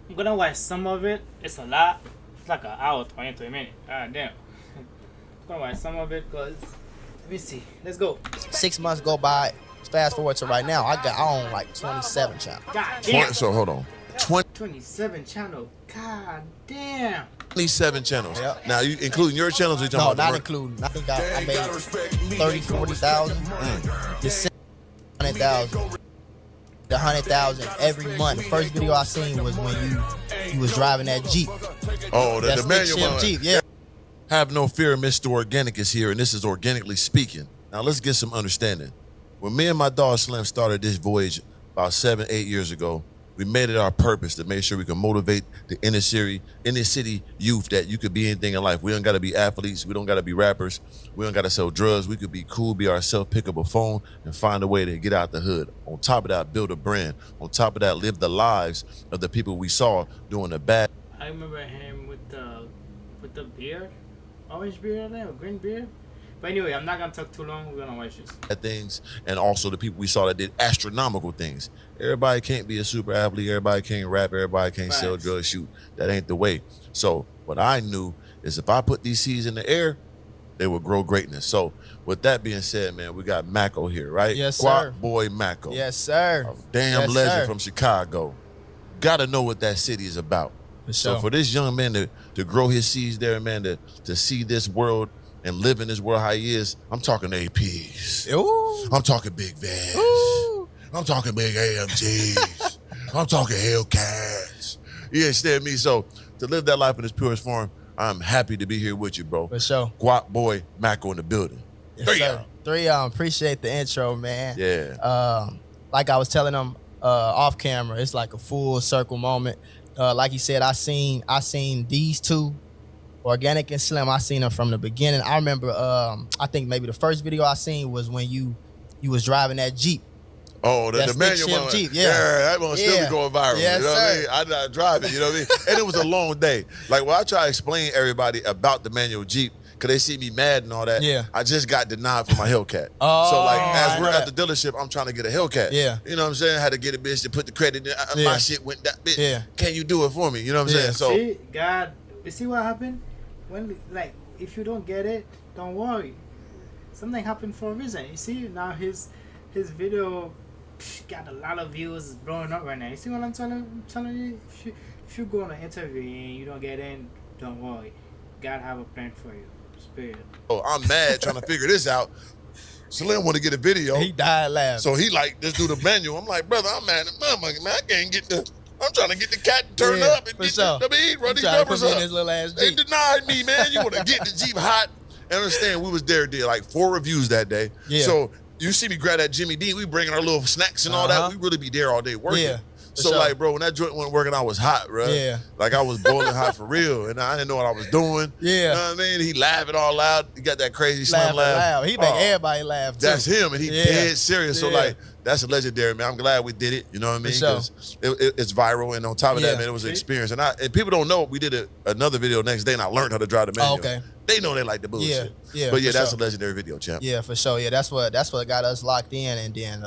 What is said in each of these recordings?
I'm gonna watch some of it. It's a lot. It's like an hour, 23 minutes. God damn. I'm gonna watch some of it because, let me see. Let's go. 6 months go by. Fast forward to right now, I own like 27 channels. God damn. So hold on. 27 channel. God damn. 27 channels. Yep. Now, you including your channels? Or you No, talking not about including. I think I made 30, 40,000. The 100,000. The 100,000 every month. The first video I seen was when you was driving that Jeep. Oh, That the manual stick shift one. Jeep, yeah. Have no fear, Mr. Organic is here, and this is Organically Speaking. Now, let's get some understanding. When me and my dog Slim started this voyage about 7, 8 years ago, we made it our purpose to make sure we can motivate the inner city youth that you could be anything in life. We don't got to be athletes. We don't got to be rappers. We don't got to sell drugs. We could be cool, be ourselves, pick up a phone, and find a way to get out the hood. On top of that, build a brand. On top of that, live the lives of the people we saw doing the bad. I remember him with the beard. Orange beard there, or green beard. But anyway, I'm not gonna talk too long. We're gonna watch this. Things, and also the people we saw that did astronomical things. Everybody can't be a super athlete. Everybody can't rap. Everybody can't sell drugs, shoot. That ain't the way. So what I knew is if I put these seeds in the air, they would grow greatness. So with that being said, man, we got Mako here, right? Yes, Guap sir. Boy Mako. Yes, sir. A damn Yes, legend sir. from Chicago. Gotta know what that city is about. For So sure. for this young man to grow his seeds there, man, to see this world and live in this world how he is, I'm talking APs. Ooh. I'm talking big vans. Ooh. I'm talking big AMGs. I'm talking Hellcats. You understand me? So to live that life in its purest form, I'm happy to be here with you, bro. For sure. Guap Boy Mako in the building. Yes, There you sir. go. 3 appreciate the intro, man. Yeah. Like I was telling them off camera, it's like a full circle moment. Like you said, I seen these two, Organic and Slim. I seen them from the beginning. I remember I think maybe the first video I seen was when you was driving that Jeep. Oh, the That manual stick shift one. Jeep, yeah. That one still Yeah. be going viral. Yes, you know sir. what I mean? I drive it, you know what I mean? And it was a long day. Like, when I try to explain to everybody about the manual Jeep, because they see me mad and all that, Yeah. I just got denied for my Hellcat. Oh, so, like, I as we're know at the dealership, I'm trying to get a Hellcat. Yeah. You know what I'm saying? I had to get a bitch to put the credit in. My Yeah. shit went that bitch. Yeah. Can you do it for me? You know what I'm Yeah. saying? So, See, God, you see what happened? When, like, if you don't get it, don't worry. Something happened for a reason. You see, now his video got a lot of views, it's blowing up right now. You see what I'm telling you? If you go on an interview and you don't get in, don't worry. God have a plan for you. Spirit. I'm mad trying to figure this out. Slim want to get a video. He died laughing. So he like, let's do the manual. I'm like, brother, I'm mad at motherfucker, man. I can't get I'm trying to get the cat to turn Yeah, up and for get sure. run He these tried to numbers put me up. in his little ass They Jeep. denied me, man. You want to get the Jeep hot. And understand, we was there, did like 4 reviews that day. Yeah. So you see me grab that Jimmy D, we bringing our little snacks and all that. We really be there all day working. Yeah, for So sure. like, bro, when that joint wasn't working, I was hot, bro. Yeah. Like I was boiling hot for real. And I didn't know what I was doing. Yeah. You know what I mean? He laughing all loud. He got that crazy Slim Laughing laugh. loud. He make Oh. everybody laugh too. That's him, and he Yeah. dead serious. So Yeah. like, that's a legendary, man. I'm glad we did it. You know what I mean? sure. 'Cause it's viral, and on top of Yeah. that, man, it was an experience. And people don't know we did another video next day, and I learned how to drive the manual. okay. They know they like the bullshit. Yeah, But yeah, for that's sure. a legendary video, champ. Yeah, for sure. Yeah, that's what got us locked in, and then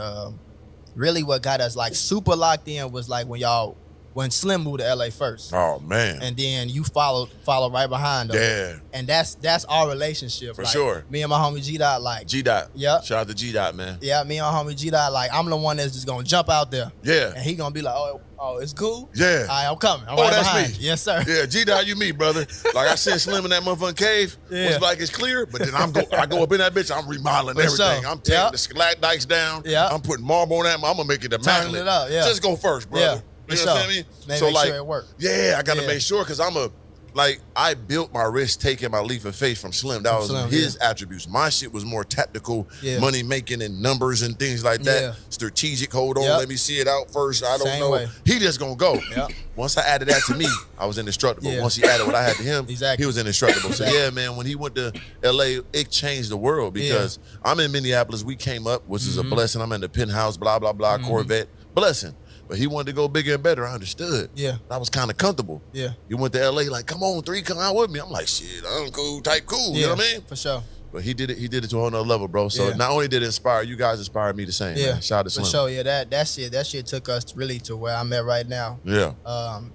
really what got us like super locked in was like when Slim moved to LA first, Oh man. and then you followed right behind him. Yeah. And that's our relationship. For like, sure. Me and my homie G Dot, like, G Dot. Yep. Shout out to G Dot, man. yeah, me and my homie G Dot, like, I'm the one that's just gonna jump out there, Yeah. and he gonna be like, oh, it's cool. Yeah. All right, I'm coming. I'm Oh, right that's behind. me. Yes, sir. Yeah, G Dot, you me, brother. Like I said, Slim in that motherfucking cave Yeah. was like it's clear, but then I go up in that bitch, I'm remodeling For everything. sure. I'm taking Yep. the stalactites down. Yep. I'm putting marble on that. I'm gonna make it immaculate. it up, yeah. Just go first, brother. Yeah, for You know sure. what I mean? Make so like, sure it work. yeah, I gotta Yeah. make sure because I built my risk taking my leap of faith from Slim. That was Slim, his attributes. My shit was more tactical, Yeah. money making and numbers and things like that. Yeah. Strategic. Hold on, Yep. let me see it out first. I don't Same know. way. He just gonna go. Yep. Once I added that to me, I was indestructible. Yeah. Once he added what I had to him, Exactly. he was indestructible. So yeah, man, when he went to LA, it changed the world because I'm in Minneapolis. We came up, which is a blessing. I'm in the penthouse, blah, blah, blah, Corvette, blessing. But he wanted to go bigger and better. I understood. Yeah. I was kind of comfortable. Yeah. He went to LA like, come on, 3, come out with me. I'm like, shit, I'm cool, type cool. You know what I mean? For sure. But he did it to a whole nother level, bro. So not only did it inspire you guys, inspired me the same. Man. Shout out to Slim. For sure, yeah. That shit took us really to where I'm at right now. Yeah.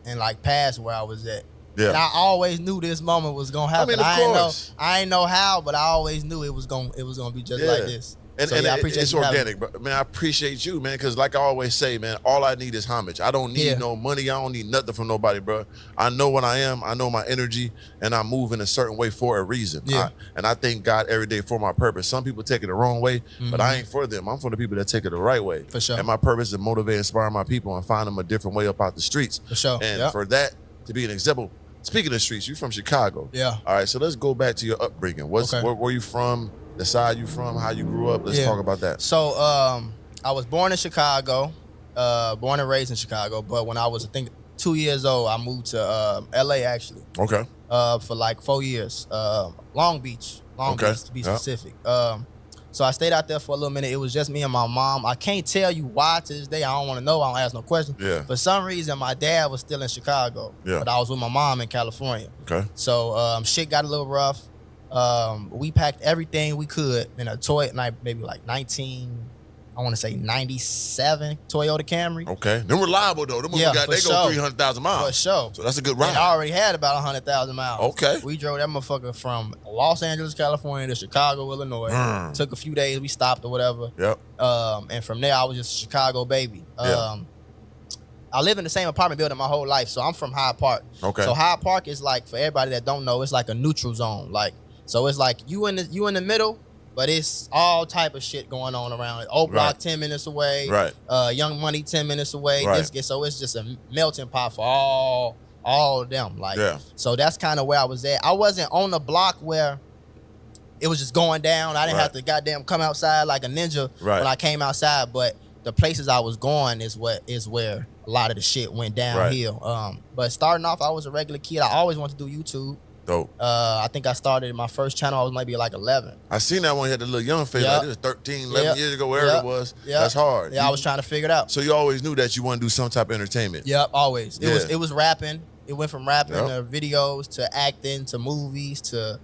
And like past where I was at. Yeah. And I always knew this moment was gonna happen. I mean, of course. I ain't know how, but I always knew it was gonna be just like this. And, so, and I appreciate it's organic, bro. Man, I appreciate you, man, because like I always say, man, all I need is homage. I don't need no money. I don't need nothing from nobody, bro. I know what I am. I know my energy, and I move in a certain way for a reason. Yeah. And I thank God every day for my purpose. Some people take it the wrong way, but I ain't for them. I'm for the people that take it the right way. For sure. And my purpose is to motivate, inspire my people, and find them a different way up out the streets. For sure. And for that to be an example, speaking of streets, you from Chicago. Yeah. All right, so let's go back to your upbringing. Where were you from? The side you from, how you grew up. Let's talk about that. So I was born in Chicago, born and raised in Chicago. But when I was, I think, 2 years old, I moved to LA actually. Okay. For like 4 years. Long Beach to be specific. So I stayed out there for a little minute. It was just me and my mom. I can't tell you why to this day. I don't want to know. I don't ask no questions. Yeah. For some reason, my dad was still in Chicago. Yeah. But I was with my mom in California. Okay. So shit got a little rough. We packed everything we could in a maybe like 97 Toyota Camry. Okay. Them reliable though. Them they go 300,000 miles. For sure. So that's a good ride. And I already had about 100,000 miles. Okay. We drove that motherfucker from Los Angeles, California to Chicago, Illinois. Took a few days. We stopped or whatever. Yep. And from there, I was just a Chicago baby. I live in the same apartment building my whole life, so I'm from Hyde Park. Okay. So Hyde Park is like, for everybody that don't know, it's like a neutral zone. Like, so it's like you in the middle, but it's all type of shit going on around it. Old Block 10 minutes away. Right. Young Money 10 minutes away. Right. So it's just a melting pot for all of them. Like, so that's kind of where I was at. I wasn't on the block where it was just going down. I didn't have to goddamn come outside like a ninja when I came outside, but the places I was going is where a lot of the shit went downhill. But starting off, I was a regular kid. I always wanted to do YouTube. Dope. I think I started my first channel. I was maybe like 11. I seen that one. You had the little young face. Like, it was 13, 11 years ago, wherever it was. That's hard. Yeah, I was trying to figure it out. So you always knew that you want to do some type of entertainment. Yep, always. It was rapping. It went from rapping to videos to acting to movies to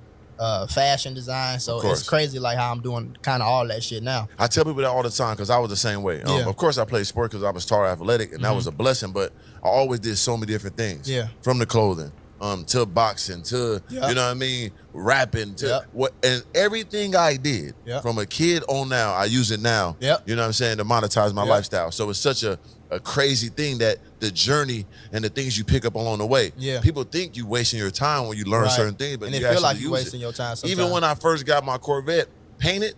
fashion design. So it's crazy like how I'm doing kind of all that shit now. I tell people that all the time because I was the same way. Of course, I played sport because I was tall athletic, and that was a blessing, but I always did so many different things. Yeah. From the clothing. To boxing, to you know what I mean, rapping, to what, and everything I did from a kid on now, I use it now. You know what I'm saying, to monetize my lifestyle. So it's such a crazy thing that the journey and the things you pick up along the way. People think you wasting your time when you learn certain things, but and you it feel like you wasting your time sometimes. Even when I first got my Corvette painted,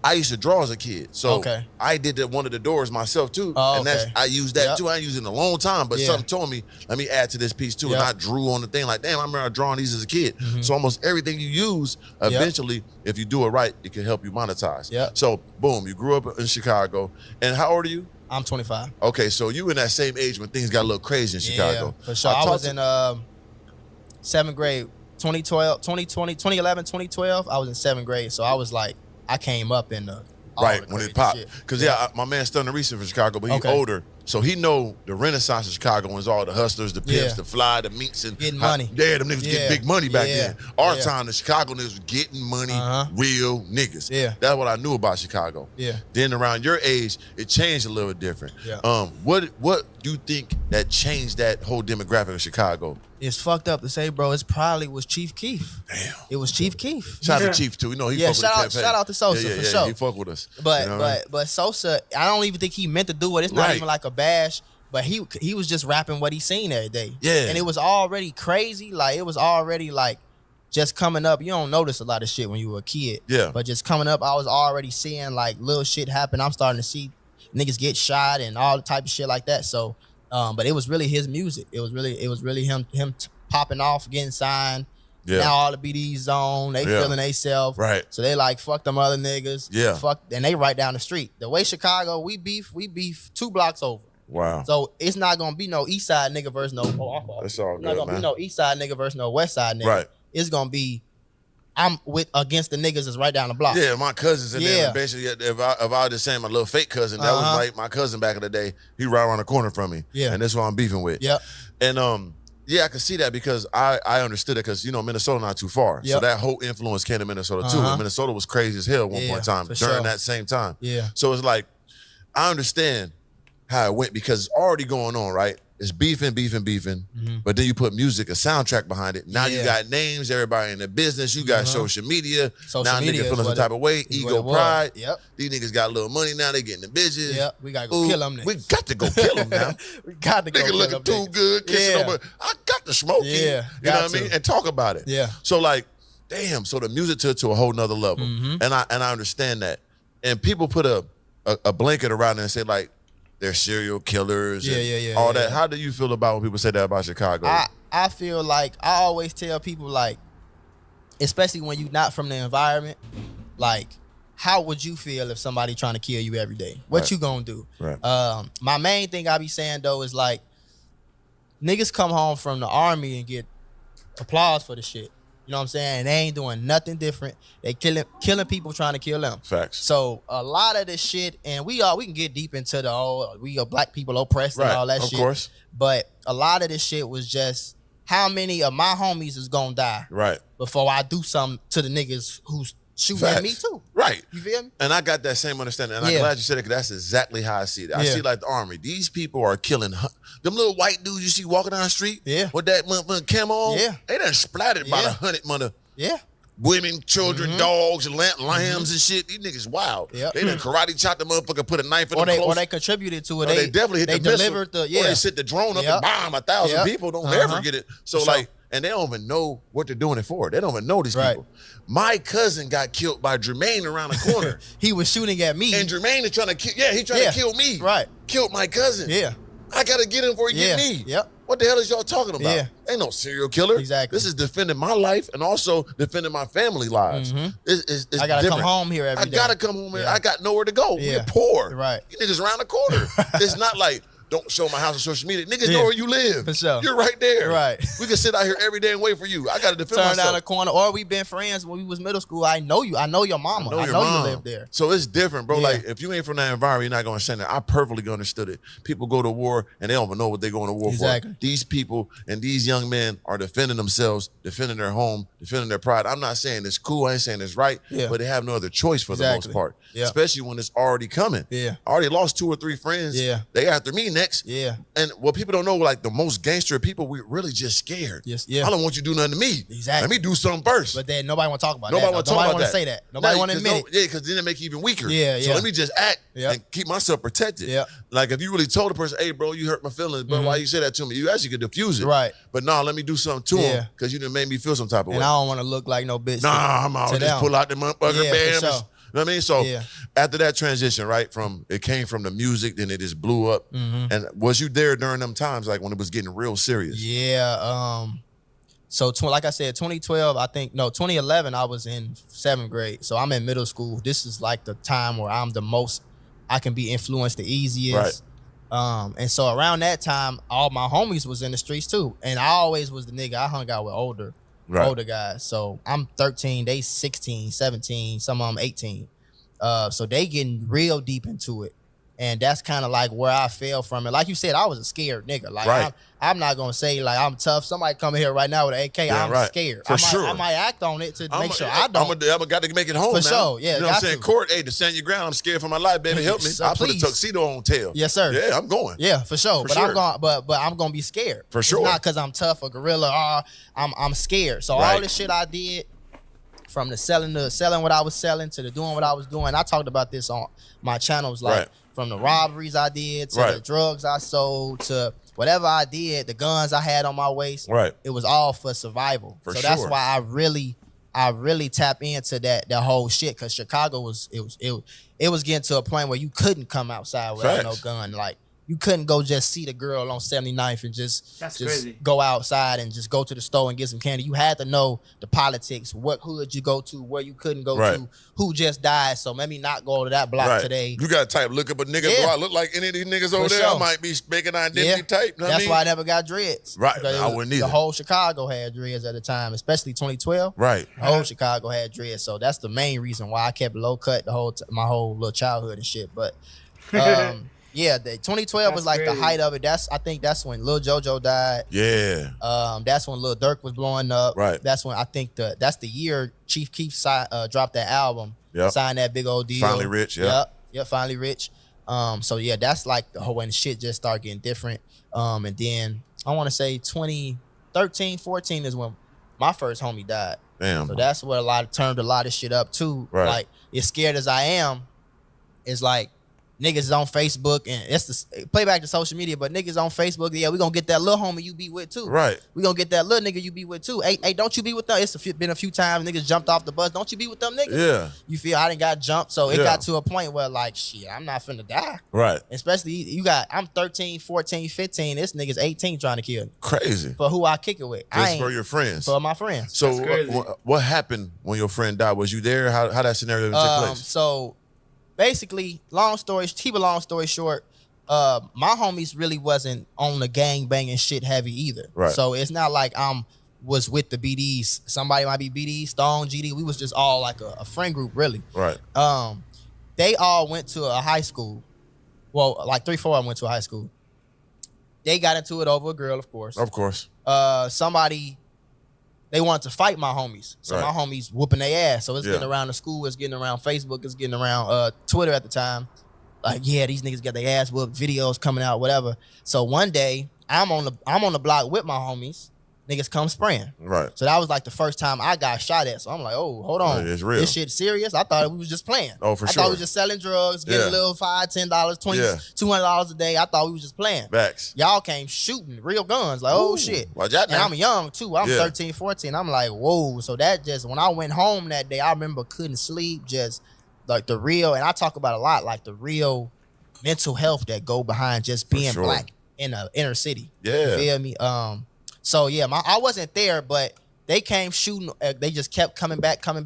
I used to draw as a kid, so I did one of the doors myself too, and I used that too. I ain't used it in a long time, but something told me, let me add to this piece too, and I drew on the thing like, damn, I remember drawing these as a kid. So almost everything you use, eventually, if you do it right, it can help you monetize. So boom, you grew up in Chicago, and how old are you? I'm 25. Okay, so you in that same age when things got a little crazy in Chicago. For sure. I was in 7th grade, 2011, 2012. I was in 7th grade, so I was like, I came up in the when it popped. Because my man Stunner Reese from Chicago, but he's older, so he know the Renaissance of Chicago was all the hustlers, the pimps, the fly, the minks, and getting money. Yeah, them niggas getting big money back then. Our time, the Chicago niggas was getting money, real niggas. That's what I knew about Chicago. Then around your age, it changed a little different. What do you think that changed that whole demographic of Chicago? It's fucked up to say, bro. It probably was Chief Keef. Damn. It was Chief Keef. Shout out to Chief too. You know he fuck with the campaign. Shout out to Sosa for sure. He fuck with us. But you know but Sosa, I don't even think he meant to do it. It's not even like a bash. But he was just rapping what he seen every day. And it was already crazy. Like it was already like just coming up. You don't notice a lot of shit when you were a kid. But just coming up, I was already seeing like little shit happen. I'm starting to see niggas get shot and all the type of shit like that. So but it was really his music. It was really him popping off, getting signed. Now all the BD's on, they feeling they self. So they like, fuck them other niggas. Fuck, and they right down the street. The way Chicago, we beef 2 blocks over. Wow. So it's not gonna be no east side nigga versus no That's all good, not gonna be no east side nigga versus no west side nigga. It's gonna be I'm against the niggas that's right down the block. Yeah, my cousins and them. Basically, if I just saying my little fake cousin, that was like my cousin back in the day. He right around the corner from me. And that's who I'm beefing with. And Yeah, I can see that because I understood it because, Minnesota not too far. So Yep. that whole influence came to Minnesota too. And Minnesota was crazy as hell at one point in time during that same time. Yeah. So it's like, I understand how it went because it's already going on, right? It's beefing. But then you put music, a soundtrack behind it. Now you got names, everybody in the business. You got social media. Now niggas feeling some type of way. Ego, pride. Yep. These niggas got a little money now. They getting the bitches. Yep. We got to go kill them niggas. We got to go kill them now. We got to go nigga kill looking them too good. Kissing over. I got the smoke. Yeah. You know what I mean? And talk about it. Yeah. So like, damn. So the music took to a whole nother level. And I understand that. And people put a blanket around it and say like, they're serial killers and all that. How do you feel about when people say that about Chicago? I feel like I always tell people like, especially when you're not from the environment, like, how would you feel if somebody trying to kill you every day? What you gonna do? Right. My main thing I be saying though is like, niggas come home from the army and get applause for the shit. You know what I'm saying? And they ain't doing nothing different. They killing people trying to kill them. Facts. So a lot of this shit, and we can get deep into the whole, we are black people oppressed and all that shit. Of course. But a lot of this shit was just how many of my homies is gonna die before I do something to the niggas who's shooting at me too. Right. You feel me? And I got that same understanding. And I'm glad you said it because that's exactly how I see it. I see like the army. These people are killing them little white dudes you see walking down the street with that motherfucking camo on. Yeah. They done splattered about 100 women, children, dogs, and lambs and shit. These niggas wild. Yep. They done karate chopped the motherfucker, put a knife in the close. Or they contributed to it. They definitely hit the delivered missile. Or they set the drone up and bomb 1,000 people. Don't ever get it. So like, and they don't even know what they're doing it for. They don't even know these people. My cousin got killed by Jermaine around the corner. He was shooting at me. And Jermaine is trying to kill, he trying to kill me. Right. Killed my cousin. Yeah. I got to get him before he get me. Yep. What the hell is y'all talking about? Yeah. Ain't no serial killer. Exactly. This is defending my life and also defending my family lives. It's I got to come different. home here every day. I got to come home here. I got nowhere to go. Yeah. We're poor. Right. You niggas around the corner. It's not like, don't show my house on social media. Niggas know where you live. For sure. You're right there. Right. We can sit out here every day and wait for you. I got to defend myself. myself. Turn down the corner. Or we been friends when we was middle school. I know you. I know your mama. I know you live there. So it's different, bro. Like, if you ain't from that environment, you're not going to understand that. I perfectly understood it. People go to war, and they don't even know what they're going to war for. These people and these young men are defending themselves, defending their home, defending their pride. I'm not saying it's cool. I ain't saying it's right. But they have no other choice for the most part. Especially when it's already coming. I already lost 2 or 3 friends. They after me next. And what people don't know, like the most gangster people, we really just scared. I don't want you to do nothing to me. Let me do something first. But then nobody want to talk about nobody that. Nobody want to say that. Nobody want to admit it. Yeah, because then it make you even weaker. So let me just act and keep myself protected. Like if you really told the person, hey, bro, you hurt my feelings, but why you say that to me? You actually could diffuse it. Right. But no, let me do something to him because you done made me feel some type of way. And I don't want to look like no bitch. Nah, I'm out. Just pull out the motherfucker, bam. For sure. You know what I mean? So after that transition, right, it came from the music, then it just blew up. And was you there during them times, like when it was getting real serious? Yeah. So like I said, 2011, I was in 7th grade. So I'm in middle school. This is like the time where I'm the most, I can be influenced the easiest. And so around that time, all my homies was in the streets too. And I always was the nigga. I hung out with older guys. So I'm 13, they 16, 17, some of them 18. So they getting real deep into it. And that's kind of like where I fell from it. Like you said, I was a scared nigga. Like I'm not gonna say like I'm tough. Somebody come here right now with an AK, I'm scared. I might act on it to make sure I don't. I'm got to make it home for now. Sure. Yeah, you know what I'm saying? Court, hey, to stand your ground. I'm scared for my life, baby. Help me. I put a tuxedo on tail. Yes, sir. Yeah, I'm going. Yeah, for sure. I'm gonna be scared. For sure. It's not because I'm tough or gorilla. I'm scared. So all this shit I did, from the selling what I was selling to the doing what I was doing. I talked about this on my channels, like from the robberies I did to the drugs I sold to whatever I did, the guns I had on my waist. It was all for survival. That's why I really tap into that whole shit, because Chicago was getting to a point where you couldn't come outside without no gun. Like you couldn't go just see the girl on 79th and just go outside and just go to the store and get some candy. You had to know the politics, what hood you go to, where you couldn't go to, who just died. So let me not go to that block today. You got to type, look up a nigga. Do I look like any of these niggas over there? I might be making identity type. You know That's why I never got dreads. I wouldn't either. The whole Chicago had dreads at the time, especially 2012. The whole Chicago had dreads. So that's the main reason why I kept low cut my whole little childhood and shit. But Yeah, the 2012 was That's like crazy. the height of it. I think that's when Lil JoJo died. Yeah. That's when Lil Durk was blowing up. Right. That's when I think that's the year Chief Keef dropped that album. Yep. Signed that big old deal. Finally Rich. Yep. Finally Rich. So yeah, that's like the whole when shit just started getting different. And then I want to say 2013, 14 is when my first homie died. Damn. So that's what turned a lot of shit up too. Right. Like, as scared as I am, it's like niggas is on Facebook, and it's the play back to social media, but niggas on Facebook, yeah, we gonna get that little homie you be with too. Right. We gonna get that little nigga you be with too. Hey, don't you be with them? It's been a few times niggas jumped off the bus. Don't you be with them niggas? Yeah. You feel I done got jumped, so it got to a point where like, shit, I'm not finna die. Right. Especially I'm 13, 14, 15. This nigga's 18 trying to kill me. Crazy. For who I kick it with. Just for your friends. For my friends. So what happened when your friend died? Was you there? How that scenario took place? So basically, keep a long story short, my homies really wasn't on the gang banging shit heavy either. Right. So it's not like was with the BDs. Somebody might be BD, Stone, GD. We was just all like a friend group, really. Right. They all went to a high school. Well, like 3-4 of them went to a high school. They got into it over a girl, of course. Of course. They wanted to fight my homies. So my homies whooping their ass. So it's getting around the school, it's getting around Facebook, it's getting around Twitter at the time. Like, yeah, these niggas got their ass whooped, videos coming out, whatever. So one day, I'm on the block with my homies. Niggas come spraying. Right. So that was like the first time I got shot at. So I'm like, oh, hold on. It's real. This shit serious? I thought we was just playing. Oh, for I sure. thought we was just selling drugs, getting a little $5, $10, $20, $200 a day. I thought we was just playing. Facts. Y'all came shooting real guns. Like, oh, shit. Watch out now. And I'm young, too. I'm 13, 14. I'm like, whoa. So that just, when I went home that day, I remember couldn't sleep. Just like the real, and I talk about a lot, like the real mental health that go behind just being black in a inner city. Yeah. You feel me? So yeah, I wasn't there, but they came shooting. They just kept coming back. And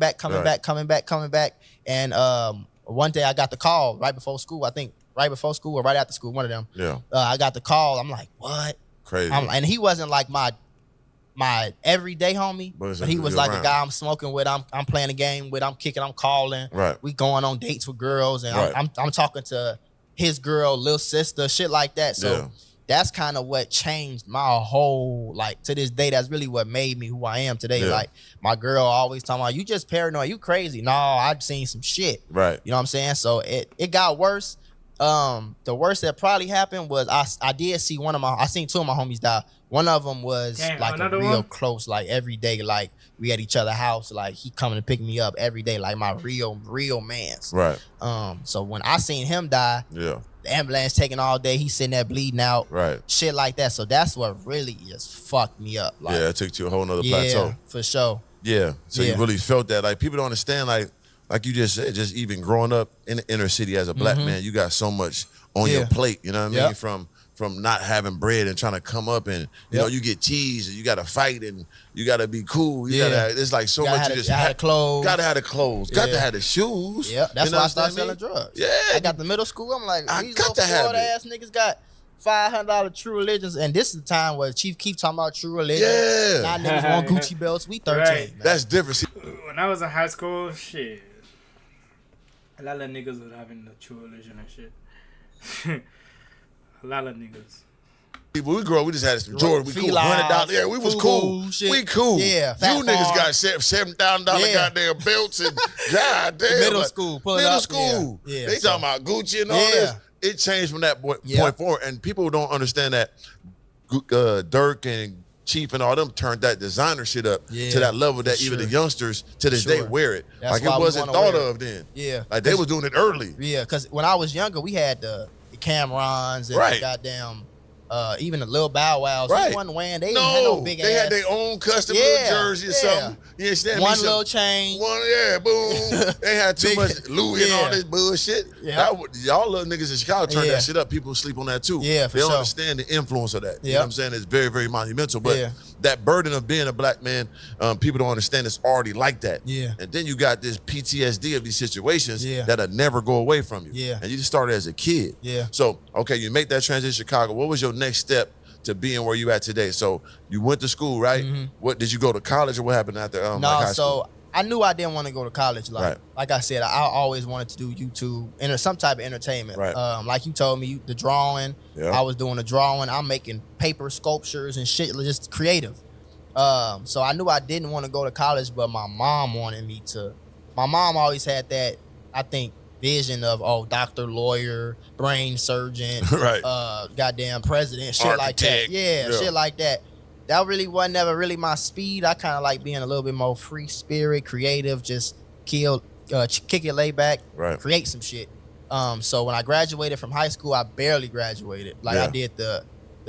one day I got the call right before school. I think right before school or right after school, one of them. Yeah. I got the call. I'm like, what? Crazy. And he wasn't like my everyday homie, but he was like a guy I'm smoking with. I'm playing a game with. I'm kicking. I'm calling. Right. We going on dates with girls, and I'm talking to his girl, little sister, shit like that. So. That's kind of what changed my whole, like, to this day, that's really what made me who I am today. Yeah. Like, my girl always talking about, you just paranoid, you crazy. No, I've seen some shit. Right. You know what I'm saying? So it got worse. The worst that probably happened was I seen two of my homies die. One of them was like a real close, like every day, like we at each other's house, like he coming to pick me up every day, like my real mans. Right. So when I seen him die, the ambulance taking all day, he's sitting there bleeding out, right? Shit like that. So that's what really just fucked me up. Like, it took you a whole nother plateau. For sure. Yeah. So you really felt that. Like people don't understand, like you just said, just even growing up in the inner city as a black man, you got so much on your plate, you know what I mean? From not having bread and trying to come up and you know you get teased and you got to fight and you got to be cool. You gotta, it's like so much. You just have the clothes. Gotta have the clothes. Got to have the shoes. Yeah, that's why I started selling drugs. Yeah, I got the middle school. I'm like, I these got little to have Florida ass niggas got $500 True Religions, and this is the time where Chief keep talking about True Religion. Yeah, now niggas want Gucci belts. We 13. Right. Man. That's different. See, when I was in high school, shit, a lot of niggas was having the True Religion and shit. A lot of niggas. When we grew up, we just had some Jordan. We cool. $100. Yeah, we was cool. Shit. We cool. Yeah, you niggas got $7,000 goddamn belts and goddamn. Middle school. Pull it middle up. school. Yeah. They talking about Gucci and all this. It changed from that point forward. And people don't understand that Dirk and Chief and all them turned that designer shit up to that level that even the youngsters to this day wear it. That's like it wasn't thought of then. Yeah. Like they was doing it early. Yeah, because when I was younger, we had the Camerons and the goddamn even the Lil Bow Wows. They wasn't wearing, they didn't have no big ass. They had their own custom little jersey or something. You understand One little chain. Boom. They had too much Louis and all this bullshit. Yeah. Y'all little niggas in Chicago turned that shit up. People sleep on that too. Yeah, for They don't sure. understand the influence of that. You know what I'm saying? It's very, very monumental. But that burden of being a black man, people don't understand it's already like that. Yeah. And then you got this PTSD of these situations that'll never go away from you. Yeah. And you just started as a kid. Yeah. So, okay, you make that transition to Chicago. What was your next step to being where you at today? So you went to school, right? What did you go to college or what happened after high school? So I knew I didn't want to go to college. Like I said, I always wanted to do YouTube and some type of entertainment. Right. Like you told me, the drawing. Yeah. I was doing the drawing. I'm making paper sculptures and shit, just creative. So I knew I didn't want to go to college, but my mom wanted me to. My mom always had that, I think, vision of doctor, lawyer, brain surgeon, right, goddamn president, shit architect. Like that. Yeah, shit like that. That really wasn't never really my speed. I kind of like being a little bit more free spirit, creative, just kick it, lay back, create some shit. So when I graduated from high school, I barely graduated. I did the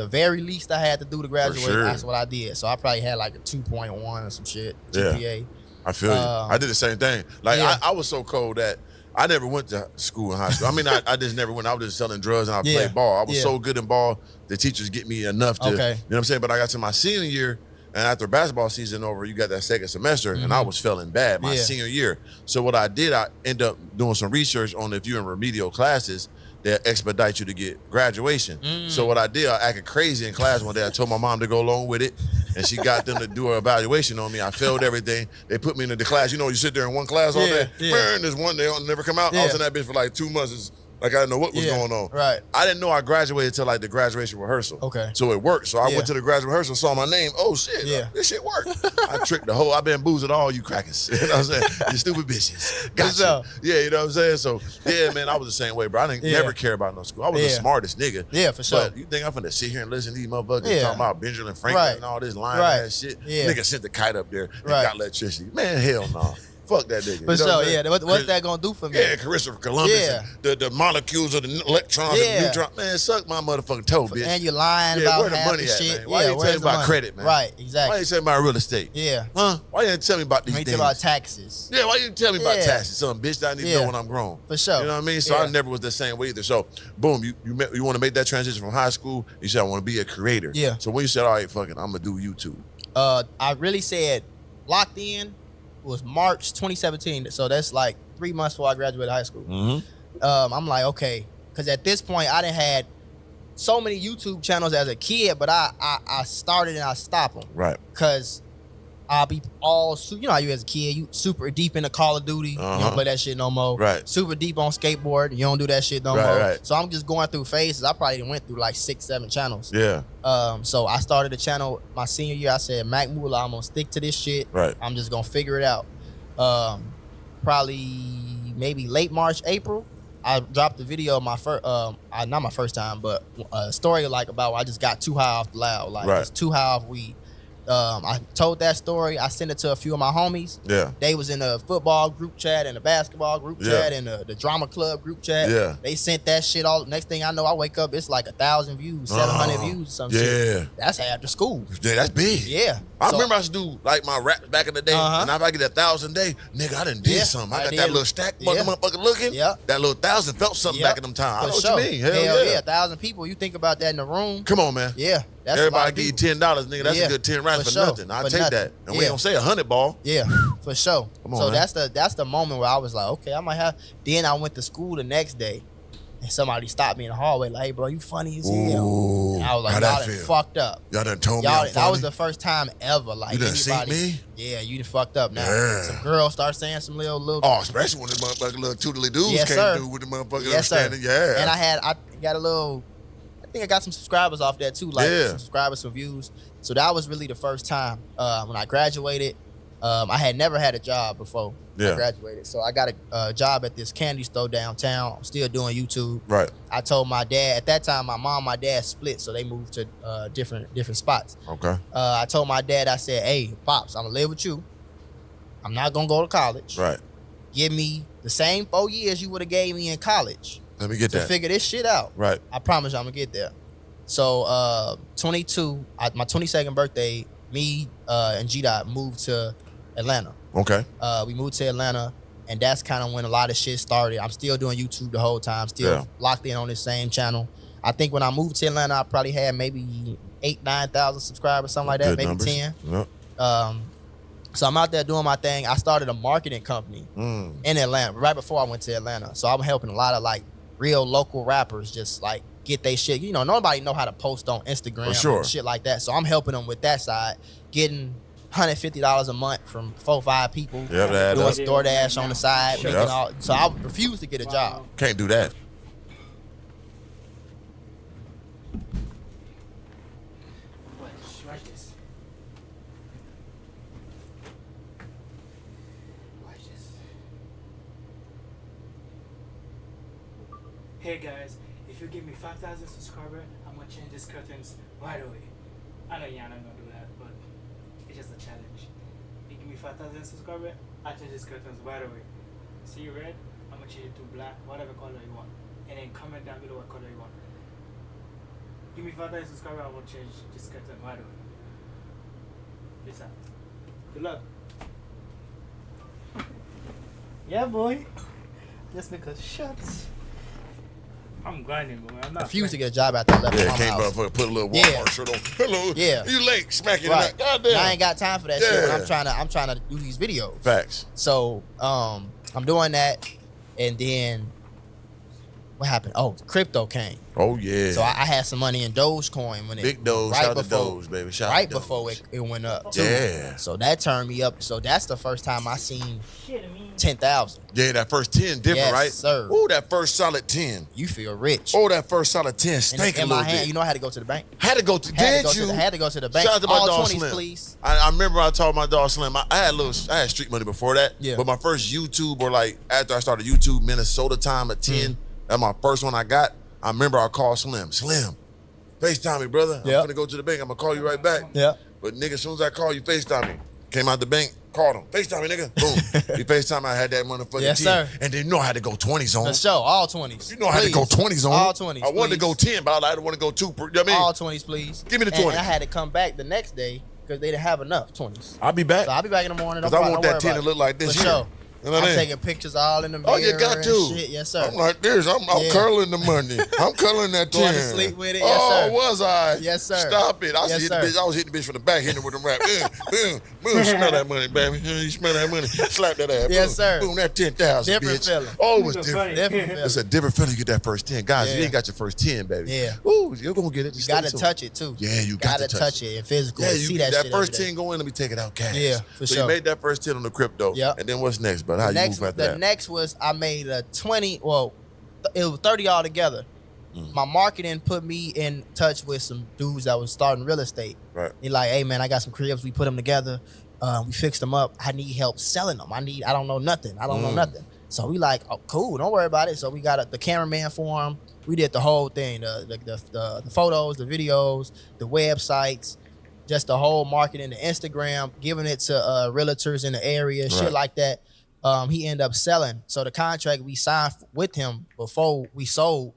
very least I had to do to graduate. Sure. That's what I did. So I probably had like a 2.1 or some shit GPA. Yeah. I feel you. I did the same thing. I was so cold that I never went to school in high school. I mean, I just never went. I was just selling drugs and I played ball. I was so good in ball, the teachers get me enough to, you know what I'm saying? But I got to my senior year, and after basketball season over, you got that second semester, and I was feeling bad my senior year. So what I did, I ended up doing some research on if you're in remedial classes, they expedite you to get graduation. So what I did, I acted crazy in class one day. I told my mom to go along with it, and she got them to do an evaluation on me. I failed everything. They put me into the class. You know, you sit there in one class all day. Man, there's one day I'll never come out. I was in that bitch for like 2 months. It's like I didn't know what was going on. Right. I didn't know I graduated till like the graduation rehersal. Okay. So it worked. So I went to the graduation rehearsal, saw my name. Oh shit, this shit worked. I tricked I bamboozled all you crackers. You know what I'm saying? You stupid bitches. Gotcha. Yeah, you know what I'm saying? So yeah, man, I was the same way, bro. I didn't never care about no school. I was the smartest nigga. Yeah, for sure. But you think I'm finna sit here and listen to these motherfuckers talking about Benjamin Franklin and all this lying ass shit? Nigga sent the kite up there and got electricity. Man, hell no. Fuck that nigga. For sure, what's that gonna do for me? Yeah, Christopher Columbus, the molecules of the electrons and neutrons. Man, suck my motherfucking toe, bitch. And you're lying about where the half money the at, shit. man? Why you tell me about credit, man? Right, exactly. Why you tell me about real estate? Yeah. Huh? Why you didn't tell me about these Why you things? tell about taxes? Yeah, why you tell me about taxes? Some bitch that I need to know when I'm grown. For sure. You know what I mean? So I never was the same way either. So boom, you want to make that transition from high school, you said I want to be a creator. Yeah. So when you said, all right, fuck it, I'm gonna do YouTube. I really said locked in was March 2017. So that's like 3 months before I graduated high school. I'm like, okay, because at this point I done had so many YouTube channels as a kid, but I started and I stopped them. Right. Because I'll be you know how you as a kid, you super deep into Call of Duty, you don't play that shit no more. Right. Super deep on skateboard, you don't do that shit no more. Right. So I'm just going through phases. I probably went through like 6-7 channels. Yeah. So I started a channel my senior year. I said, Mula, I'm gonna stick to this shit. Right. I'm just gonna figure it out. Probably maybe late March, April, I dropped the video of my first, not my first time, but a story like about I just got too high off the loud, like it's too high off weed. I told that story. I sent it to a few of my homies. Yeah. They was in the football group chat and the basketball group chat and the drama club group chat. Yeah. They sent that shit all. Next thing I know, I wake up, it's like 1,000 views, 700 views, or some shit. That's after school. Yeah, that's big. Yeah. I remember I used to do like my rap back in the day, and if I get 1,000 a day, nigga, I done did something. I got that little stack, motherfucker looking. Yeah. That little 1,000 felt something back in them times. I know what you mean. Hell yeah. 1,000 people. You think about that in the room. Come on, man. Yeah. That's everybody give you $10, nigga. That's a good 10 racks for nothing. I take that, and we don't say 100 ball. Yeah, for sure. Come on, so that's the moment where I was like, okay, I might have. Then I went to school the next day, and somebody stopped me in the hallway, like, hey, bro, you funny as hell. And I was like, y'all done fucked up. Y'all done told me I'm funny. That was the first time ever. Like, you done seen me? Yeah, you done fucked up now. Yeah. Some girls start saying some little. Oh, especially when the motherfucking little tootly dudes came through with the motherfucking understanding. Yeah. And I got a little. I think I got some subscribers off that too, like some subscribers, some views. So that was really the first time when I graduated. I had never had a job before I graduated. So I got a job at this candy store downtown. I'm still doing YouTube. Right. I told my dad, at that time, my mom and my dad split, so they moved to different spots. Okay. I told my dad, I said, hey, Pops, I'm going to live with you. I'm not going to go to college. Right. Give me the same 4 years you would have gave me in college. Let me get that. To figure this shit out. Right. I promise you I'm going to get there. So 22, my 22nd birthday, me and G-Dot moved to Atlanta. Okay. We moved to Atlanta, and that's kind of when a lot of shit started. I'm still doing YouTube the whole time, still locked in on this same channel. I think when I moved to Atlanta, I probably had maybe 8,000-9,000 subscribers, something like that, maybe numbers. 10. Yep. So I'm out there doing my thing. I started a marketing company in Atlanta right before I went to Atlanta. So I'm helping a lot of like real local rappers just like get they shit. You know, nobody know how to post on Instagram and shit like that. So I'm helping them with that side, getting $150 a month from 4-5 people. Yeah, that doing up. DoorDash on the side, Sure. making all. So I refused to get a job. Can't do that. Watch this. Watch this. Hey guys, if you give me 5,000 subscribers, I'm gonna change these curtains right away. I know y'all not gonna do that, but it's just a challenge. You give me 5,000 subscribers, I'll change these curtains right away. See red? I'm gonna change it to black, whatever color you want. And then comment down below what color you want. Give me 5,000 subscribers, I will change this curtain right away. Peace out. Good luck. Yeah, boy. Just because shuts. I'm grinding, boy. I'm not. Refused to get a job after I left Yeah, my came house. up, put a little Walmart Yeah. shirt on. Hello. Yeah. You late? Smacking Right. it. Goddamn. I ain't got time for that shit. When Yeah. I'm trying to do these videos. Facts. So I'm doing that, and then what happened? Oh, crypto came. Oh yeah. So I had some money in Dogecoin when it Big Doge. right Shout out to before, Doge, baby. Shout out right to before Doge. it went up. Too. Yeah. So that turned me up. So that's the first time I seen Shit, I mean. 10,000. Yeah, that first 10 different, Yes, right? sir. Oh, that first solid 10. You feel rich. Oh, that first solid 10 in, stank a in little my hand, bit. you know I had to go to the bank. Had to go to. Had Did you? to go to the bank. Shout out to my All dog 20s, Slim. please. I remember I told my dog Slim. I had street money before that. Yeah. But my first YouTube, or like after I started YouTube, Minnesota time at 10. That's my first one I got. I remember I called Slim. Slim, FaceTime me, brother. Yep. I'm gonna go to the bank. I'm gonna call you right back. Yeah. But nigga, as soon as I call you, FaceTime me. Came out the bank, called him. FaceTime me, nigga. Boom. He FaceTime, I had that motherfucking Yes, 10. sir. And then you know I had to go 20s on. For sure, all 20s. You know I had to go Please. 20s on. All 20s. I wanted to go please. 10, but I didn't want to go 2 per. You know what I mean? All 20s, please. Give me the And 20. I had to come back the next day because they didn't have enough 20s. I'll be back. So I'll be back in the morning. Because Don't I want worry that 10 to about look it. like this For here. sure. You know what I I'm mean? taking pictures all in the mirror. Oh, you got and to. shit. Yes, sir. I'm like this. I'm Yeah. curling the money. I'm curling that 10. Going to sleep with it. Yes, Oh, sir. was I? Yes, sir. Stop it. I Yes, was sir. hitting the bitch from the back, hitting it with them rap. Boom, boom. Smell that money, baby. You smell that money. Slap that ass. Yes, Boom, sir. Boom, that 10,000, Different bitch. feeling. Oh, it was Funny. different. Different feeling. It's a different feeling. You get that first 10. Guys, you Yeah. ain't got your first 10, baby. Yeah. Ooh, you're going to get it. You got to touch it, too. Yeah, you got to touch it in physical. Yeah, and you see that, that shit first every day. 10 go in, let me take it out cash. Yeah, for so sure. you made that first 10 on the crypto. Yep. And then what's next, bud? How you move after The that? next was I made a 20. Well, it was 30 altogether. My marketing put me in touch with some dudes that was starting real estate. Right. He like, hey man, I got some cribs. We put them together. We fixed them up. I need help selling them. I don't know nothing. I don't know nothing. So we like, oh, cool. Don't worry about it. So we got the cameraman for him. We did the whole thing, the photos, the videos, the websites, just the whole marketing, the Instagram, giving it to realtors in the area, Right. shit like that. He ended up selling. So the contract we signed with him before we sold,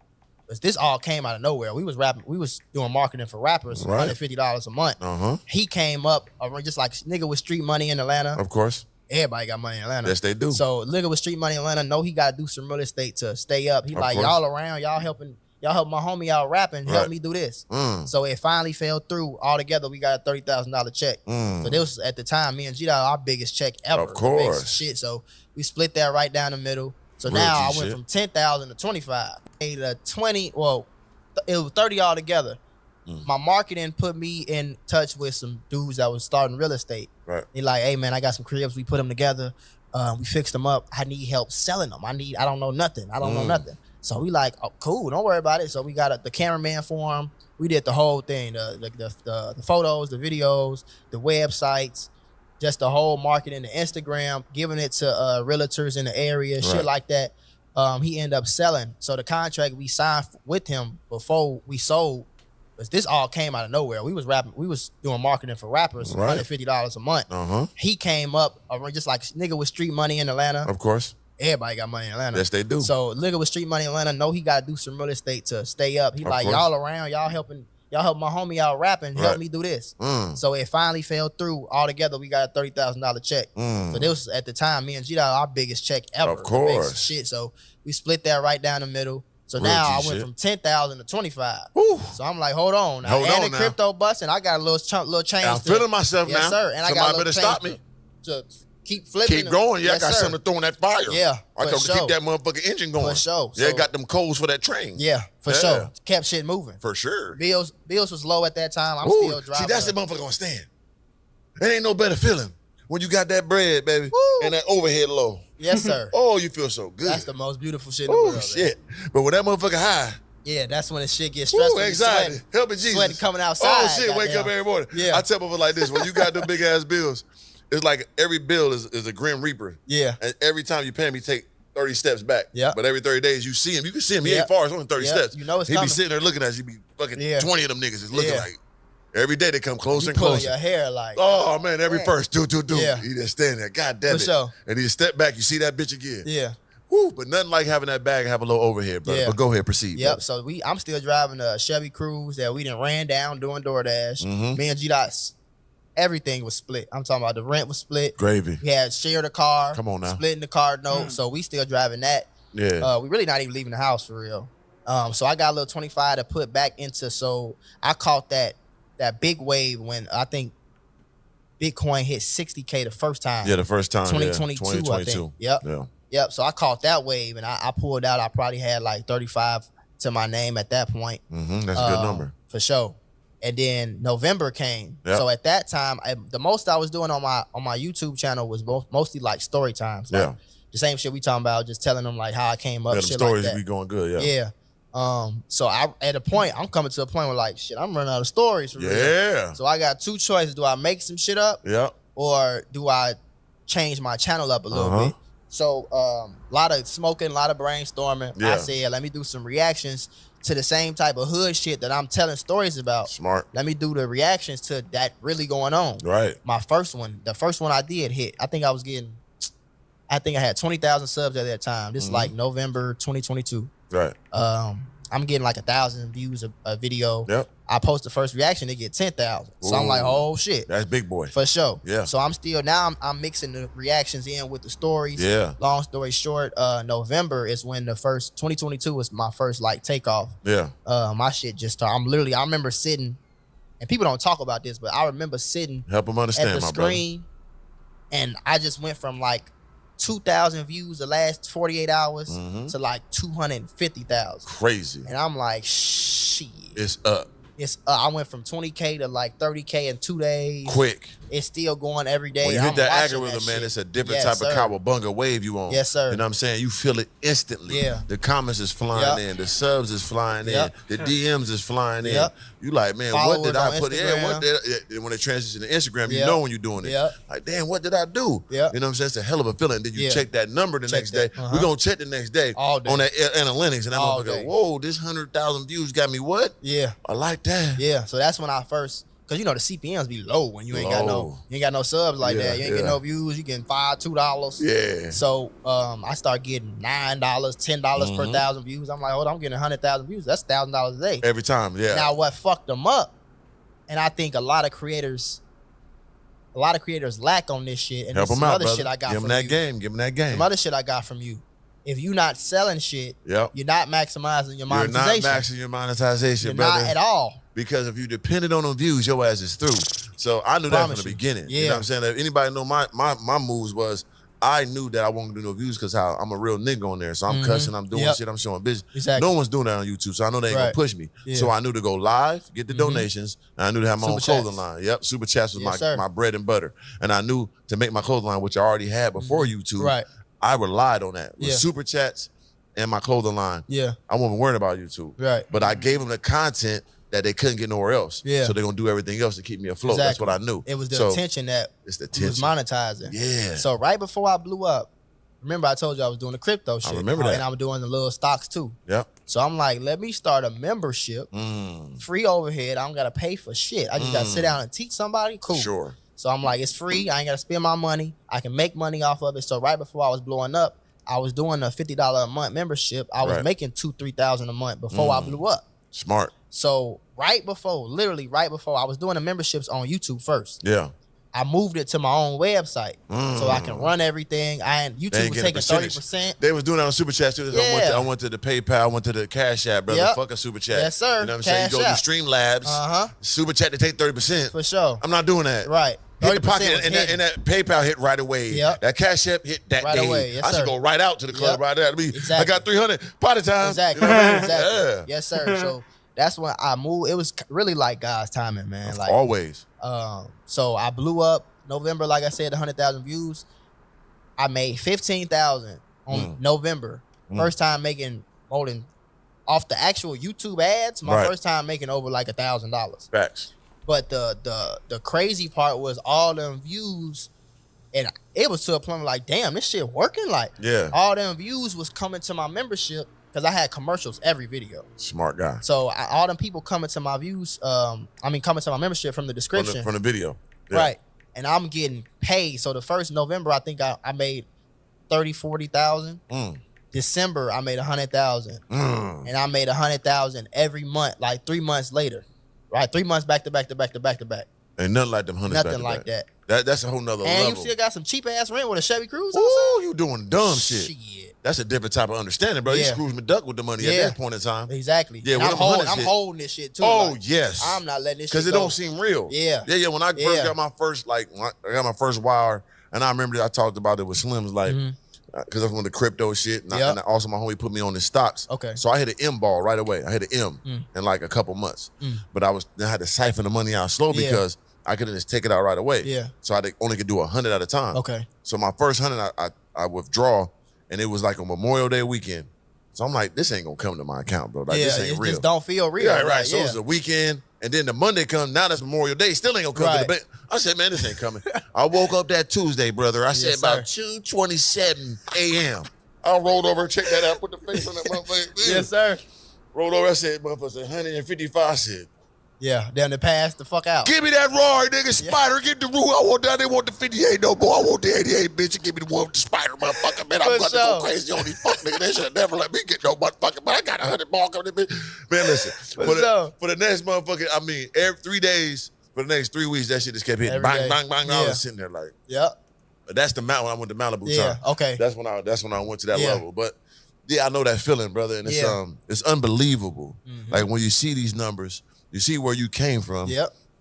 this all came out of nowhere. We was rapping, we was doing marketing for rappers, Right. $150 a month. Uh-huh. He came up just like nigga with street money in Atlanta. Of course. Everybody got money in Atlanta. Yes, they do. So nigga with street money in Atlanta know he got to do some real estate to stay up. He Of like, course. y'all around, y'all help my homie out rapping, help Right. me do this. Mm. So it finally fell through. All together, we got a $30,000 check. Mm. So this was at the time, me and G Dog, our biggest check ever. Of The course. biggest shit. So we split that right down the middle. So Real now I G went shit. from 10,000 to 25. Made a 20. Well, it was 30 altogether. My marketing put me in touch with some dudes that was starting real estate. Right. He like, hey man, I got some cribs. We put them together. We fixed them up. I need help selling them. I don't know nothing. I don't know nothing. So we like, oh, cool. Don't worry about it. So we got the cameraman for him. We did the whole thing, the photos, the videos, the websites, just the whole marketing, the Instagram, giving it to realtors in the area, Right. shit like that. He ended up selling. So the contract we signed with him before we sold, this all came out of nowhere. We was rapping, we was doing marketing for rappers, Right. $150 a month. Uh-huh. He came up just like nigga with street money in Atlanta. Of course. Everybody got money in Atlanta. Yes, they do. So nigga with street money in Atlanta know he got to do some real estate to stay up. He Of like, course. y'all around, y'all help my homie out rapping, help Right. me do this. Mm. So it finally fell through. All together, we got a $30,000 check. Mm. So this was at the time, me and G Dog, our biggest check ever. Of The course. biggest shit. So we split that right down the middle. So Real now G I went shit. from 10,000 to 25. Whew. So I'm like, hold on. Hold and on the now. crypto busting, I got a little change. I'm feeling myself yes, now. sir. And I Somebody got a little better change stop me. to keep flipping. Keep going. Yeah, I Yes, got sir. something to throw in that fire. Yeah, I for can sure. keep that motherfucking engine going. For sure. Yeah, So- got them codes for that train. Yeah, for Yeah. sure. Kept shit moving. For sure. Bills was low at that time. I'm Ooh, still driving. see, that's the motherfucker gonna stand. It ain't no better feeling when you got that bread, baby, and that overhead low. Yes, sir. Oh, you feel so good. That's the most beautiful shit in the Oh, world. shit. But when that motherfucker high. Yeah, that's when the shit gets stressful. Exactly. Helping Jesus. Sweating coming outside. Oh, shit. Wake up every morning. Yeah. I tell people like this. When you got them big-ass bills, it's like every bill is a grim reaper. Yeah. And every time you pay him, you take 30 steps back. Yeah. But every 30 days, you see him. You can see him. He ain't far. It's only 30 steps. You know it's He coming. be sitting there looking at you. Be fucking 20 of them niggas is looking like. Every day they come closer and pulling closer. your hair like. Oh, man. Every first. Do. Yeah. He just standing there. God damn it. For sure. And he step back. You see that bitch again. Yeah. Woo, but nothing like having that bag and have a little overhead, brother. Yeah. But go ahead, proceed. Yep. Brother. So I'm still driving a Chevy Cruze that we done ran down doing DoorDash. Me and G-Dot's, everything was split. I'm talking about the rent was split. Gravy. We had shared a car. Come on now. Splitting the car note. So we still driving that. Yeah. We really not even leaving the house for real. So I got a little 25 to put back into. So I caught that big wave when I think Bitcoin hit 60K the first time. Yeah, the first time. 2022, 2022. I think. Yep. Yeah. Yep. So I caught that wave and I pulled out. I probably had like 35 to my name at that point. That's a good number. For sure. And then November came. Yep. So at that time, the most I was doing on my YouTube channel was mostly like story times. Like the same shit we talking about, just telling them like how I came up. Yeah, shit the stories like that. be going good. Yeah. So I'm coming to a point where like shit, I'm running out of stories for real. Yeah. So I got two choices. Do I make some shit up? Yeah. Or do I change my channel up a little bit? So a lot of smoking, a lot of brainstorming. Yeah. I said, let me do some reactions to the same type of hood shit that I'm telling stories about. Smart. Let me do the reactions to that really going on. Right. The first one I did hit. I think I had 20,000 subs at that time. This is like November 2022. Right. I'm getting like 1,000 views a video. Yep. I post the first reaction, they get 10,000. So I'm like, oh shit. That's big boy. For sure. Yeah. So I'm mixing the reactions in with the stories. Yeah. Long story short, November is when 2022 was my first like takeoff. Yeah. My shit just started. I remember sitting, and people don't talk about this, but I remember sitting Help them understand, at the my screen, and I just went from like 2,000 views the last 48 hours to like 250,000. Crazy. And I'm like, shit. It's up. I went from 20K to like 30K in 2 days. Quick. It's still going every day. When you hit I'm that watching algorithm, man, shit. it's a different Yes, type of sir. cowabunga wave you on. Yes, sir. You know what I'm saying? You feel it instantly. Yeah. The comments is flying in. The subs is flying Yep. in. The DMs is flying in. Yep. You like, man, Followers what did I on put? Instagram. Yeah, when it transitions to Instagram, you Yep. know when you're doing it. Yep. Like, damn, what did I do? Yep. You know what I'm saying? It's a hell of a feeling. Then you Yeah. check that number the Check next day. that. We're going to check the next day All day. on that analytics. And I'm All going to day. go, whoa, this 100,000 views got me what? Yeah. I like that. Yeah. So that's when I first, because you know the CPMs be low when you ain't got no subs like that. You ain't get no views. You getting $2. Yeah. So I start getting $9, $10 per 1,000 views. I'm like, hold on, I'm getting 100,000 views. That's $1,000 a day. Every time, yeah. Now what fucked them up, and I think a lot of creators lack on this shit. And Help this them some out, other brother. shit I got Give from them that you. game. Give them that game. Some other shit I got from you. If you're not selling shit, Yep. you're not maximizing your You're monetization. not maxing your monetization, You're brother. not at all. Because if you depended on them views, your ass is through. So I knew that from Promise the you. beginning. Yeah. You know what I'm saying? If anybody know my moves was I knew that I wasn't gonna do no views because how I'm a real nigga on there. So I'm cussing, I'm doing shit, I'm showing business. Exactly. No one's doing that on YouTube. So I know they ain't gonna push me. Yeah. So I knew to go live, get the donations, and I knew to have my own Super clothing chats. line. Yep, Super Chats was Yes, sir. my bread and butter. And I knew to make my clothing line, which I already had before YouTube, Right. I relied on that. With Yeah. Super Chats and my clothing line, Yeah. I wasn't worried about YouTube. Right. But I gave them the content that they couldn't get nowhere else. Yeah. So they're gonna do everything else to keep me afloat. That's Exactly. what I knew. It was the So, attention that It's the was attention. monetizing. Yeah. So right before I blew up, remember I told you I was doing the crypto shit. remember that. And I'm doing the little stocks too. Yep. So I'm like, let me start a membership, free overhead. I don't gotta pay for shit. I just gotta sit down and teach somebody. Cool. Sure. So I'm like, it's free. I ain't gotta spend my money. I can make money off of it. So right before I was blowing up, I was doing a $50 a month membership. I was Right. making $2,000-3,000 a month before I blew up. Smart. So literally right before, I was doing the memberships on YouTube first. Yeah. I moved it to my own website so I can run everything. They YouTube ain't was getting a taking percentage. 30%. They was doing that on Super Chat too. Yeah. I went to the PayPal, I went to the Cash App, brother. Yep. Fuck a Super Chat. Yes, sir. You know what I'm saying? You go Cash to App. Streamlabs, Super Chat, they take 30%. For sure. I'm not doing that. Right. Hit the 30% pocket was and hidden. that PayPal hit right away. Yep. That Cash App hit that Right day. away. Yes, I should sir. go right out to the club Yep. right there. I Exactly. got 300 party time. Exactly. You know what I mean? Exactly. Yeah. Yes, sir. So that's when I moved. It was really like God's timing, man. Like Always. So I blew up November, like I said, 100,000 views. I made 15,000 on November. First time making more than off the actual YouTube ads. My first time making over like $1,000. Facts. But the crazy part was all them views, and it was to a point like, damn, this shit working. Like, all them views was coming to my membership because I had commercials every video. Smart guy. So all them people coming to my views, coming to my membership from the description. From the video. Yeah. Right. And I'm getting paid. So the first November, I think I made 30, 40,000. December, I made 100,000. And I made 100,000 every month, like 3 months later. Right? 3 months back to back to back to back to back. Ain't nothing like them 100 back to Nothing like back. that. That's a whole nother and level. you still got some cheap ass rent with a Chevy Cruze. Ooh, you doing dumb shit. Shit. That's a different type of understanding, bro. You Scrooge McDuck with the money at that point in time. Exactly. Yeah, I'm holding this shit too. Oh, like, yes. I'm not letting this shit because it go. don't seem real. Yeah. Yeah. When I first got my first, I got my first wire, and I remember I talked about it with Slim's, like, because that's when the crypto shit, and also my homie put me on the stocks. Okay. So I hit an M ball right away. I hit an M in like a couple months. But I had to siphon the money out slow because I couldn't just take it out right away. Yeah. So I only could do 100 at a time. Okay. So my first 100, I withdraw, and it was like a Memorial Day weekend. So I'm like, this ain't gonna come to my account, bro. Like, this ain't it real. just don't feel real. Yeah, right. So it's a weekend, and then the Monday comes. Now that's Memorial Day. Still ain't gonna come to the bank. I said, man, this ain't coming. I woke up that Tuesday, brother. I said about 2:27 a.m. I rolled over, checked that out, put the face on that motherfucker. Yes, sir. Rolled over. I said, motherfucker, 155. I said, yeah, down the pass the fuck out. give me that Rory, nigga. Spider, get the rule. I want that. They want the 58 no more. I want the 88, bitch. Give me the one with the Spider, motherfucker. Man, I'm going to go crazy on these fuck nigga. They should have never let me get no motherfucker. But I got 100 ball coming in, bitch. Man, listen. For the next motherfucker, I mean, every 3 days, for the next 3 weeks, that shit just kept hitting. Bang, bang, bang. I was sitting there like, But that's the mountain when I went to Malibu time. Okay. That's when I went to that level. But yeah, I know that feeling, brother. And it's unbelievable. Like when you see these numbers, you see where you came from.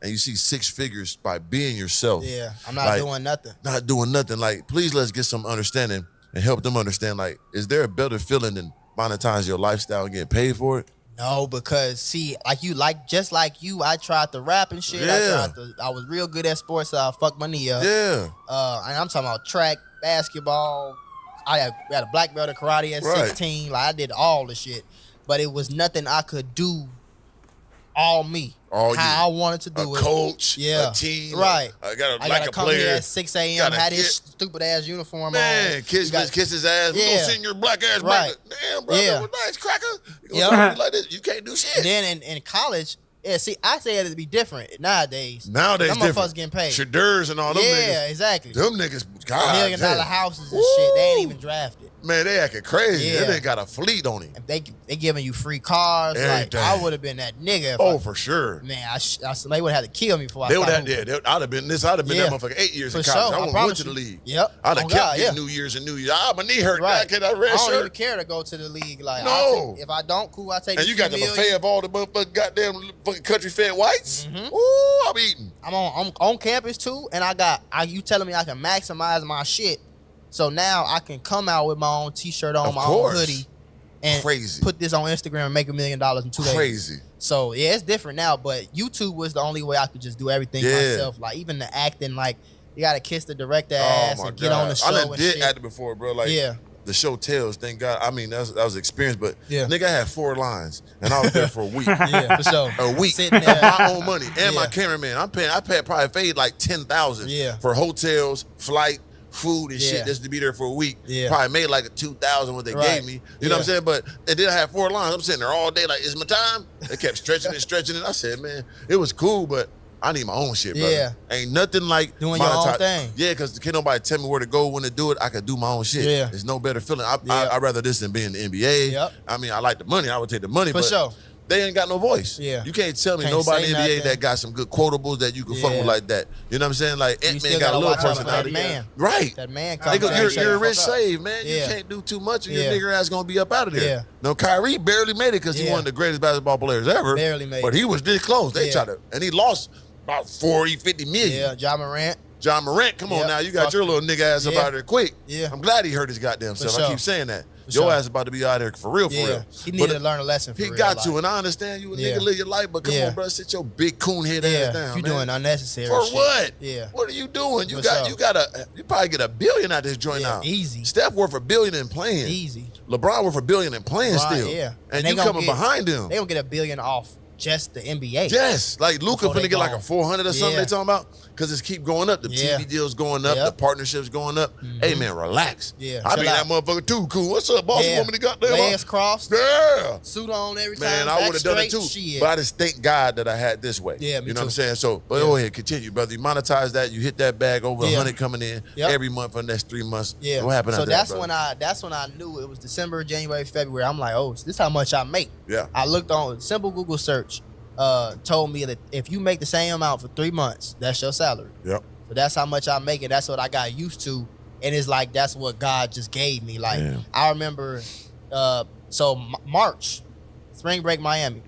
And you see 6 figures by being yourself. Yeah, I'm not doing nothing. Not doing nothing. Like, please let's get some understanding and help them understand, like, is there a better feeling than monetize your lifestyle and getting paid for it? No, because see, just like you, I tried to rap and shit. I was real good at sports, so I fucked my knee up. Yeah. And I'm talking about track, basketball. I had a black belt in karate at 16. Like, I did all the shit. But it was nothing I could do all me. How I wanted to do a it. Coach, a team. Right. I gotta come player. here at 6 a.m., had his stupid ass uniform on. Man, kiss his ass. Yeah. Go send your black ass back. Damn, brother, what nice cracker. You gonna like this? You can't do shit. And then in college, see, I say it to be different nowadays. Them different. motherfuckers getting paid. Shadurs and all them niggas. Yeah, exactly. Them niggas, God, $1 million houses and shit. They ain't even drafted. Man, they acting crazy. Yeah. They got a fleet on him. They giving you free cars. Everything. Like, I would have been that nigga. For sure. Man, they would have had to kill me before I'd have been that motherfucker 8 years in college. I wouldn't went to the league. Yep. I'd have kept getting New Year's and New Year's. My knee hurt. Right. I don't even care to go to the league. Like, no. If I don't, cool, I take and you got the buffet of all the motherfucking goddamn fucking country fed whites. Ooh, I'm eating. I'm on campus too, and you telling me I can maximize my shit. So now I can come out with my own t-shirt on, my own hoodie, and put this on Instagram and make $1 million in 2 days. Crazy. So yeah, it's different now, but YouTube was the only way I could just do everything myself. Like even the acting, like you gotta kiss the director ass and get on the show. I did acting before, bro. Like the show tells, thank God. I mean, that was experience, but nigga, I had 4 lines, and I was there for a week. Yeah, for sure. A week. Sitting there, my own money and my cameraman. I probably paid like $10,000 for hotels, flight, food and shit just to be there for a week. Probably made like $2,000 what they gave me. You know what I'm saying? But and then I had 4 lines. I'm sitting there all day like, it's my time. They kept stretching it. I said, man, it was cool, but I need my own shit, brother. Yeah. Ain't nothing like doing your own thing. Yeah, because can't nobody tell me where to go, when to do it. I could do my own shit. Yeah. There's no better feeling. I'd rather this than be in the NBA. Yep. I mean, I like the money. I would take the money, for sure. They ain't got no voice. Yeah. You can't tell me nobody in the NBA that got some good quotables that you can fuck with like that. You know what I'm saying? Like, Ant-Man got a little personality. Right. That man comes you're a rich slave, man. You can't do too much or your nigger ass gonna be up out of there. Yeah. No, Kyrie barely made it because he one of the greatest basketball players ever. Barely made it. But he was this close. They tried to, and he lost about 40, 50 million. Yeah, John Morant, come on now. You got your little nigga ass up out of there quick. Yeah. I'm glad he hurt his goddamn self. I keep saying that. Your sure. ass about to be out here for real, for real. He needed to learn a lesson for He real. got to, and I understand you a nigga live your life, but come on, bro, sit your big coon head ass down, you man. doing unnecessary For shit. what? Yeah. What are you doing? You For you probably get $1 billion out this joint now. Easy. Steph worth $1 billion in playing. Easy. LeBron worth $1 billion in playing still. Yeah. And you coming behind him. They gonna get $1 billion off just the NBA. Yes, like Luka finna get like a 400 or something. They talking about because it's keep going up. The TV deals going up. The partnerships going up. Hey man, relax. Yeah, I be that motherfucker too. Cool. What's up, boss? You want me to got there? Legs crossed. Yeah. Suit on every time. Man, I would have done it too. Shit. But I just thank God that I had this way. Yeah, me you know too. what I'm saying? So, but go ahead, continue, brother. You monetize that. You hit that bag over 100 coming in every month for the next 3 months. Yeah. What happened? So after that's when I knew it was December, January, February. I'm like, oh, this is how much I make. Yeah. I looked on simple Google search. Told me that if you make the same amount for 3 months, that's your salary. Yep. So that's how much I make, and that's what I got used to. And it's like that's what God just gave me. Like I remember, March, spring break Miami,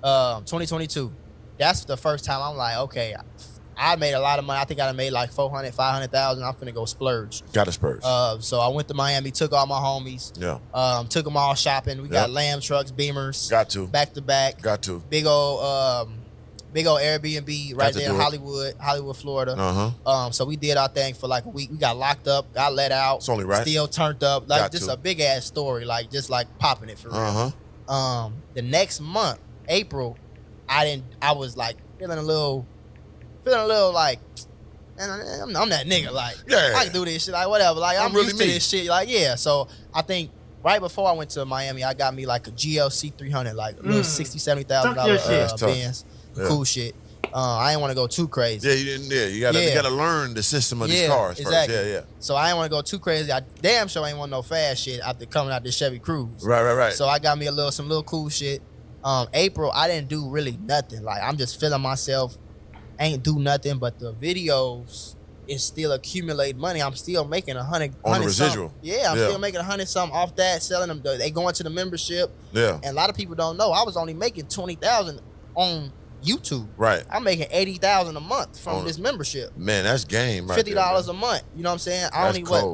2022. That's the first time I'm like, okay, I made a lot of money. I think I made like 400, 500,000. I'm finna go splurge. Got to splurge. So I went to Miami, took all my homies. Yeah. Took them all shopping. We got Lamb trucks, Beamers. Got to. Back to back. Got to. Big old Airbnb right there in Hollywood, Florida. So we did our thing for like a week. We got locked up, got let out. It's only right. Still turned up. Like Got just to. a big ass story. Like just like popping it for real. The next month, April, I was like feeling a little like, I'm that nigga. Like, I can do this shit. Like, whatever. Like, I'm really used to this shit. Like, yeah. So I think right before I went to Miami, I got me like a GLC 300, like a little $60,000, $70,000 Benz. Cool shit. I didn't want to go too crazy. Yeah, you didn't. Yeah, you gotta learn the system of these cars first. Yeah. So I didn't want to go too crazy. I damn sure ain't want no fast shit after coming out this Chevy Cruze. Right. So I got me some little cool shit. April, I didn't do really nothing. Like I'm just feeling myself. Ain't do nothing, but the videos is still accumulate money. I'm still making 100 on the residual. Something. Yeah, I'm still making 100 something off that, selling them. They go into the membership. Yeah, and a lot of people don't know. I was only making 20,000 on YouTube. Right, I'm making 80,000 a month from this membership. Man, that's game. Right $50 a month. You know what I'm saying?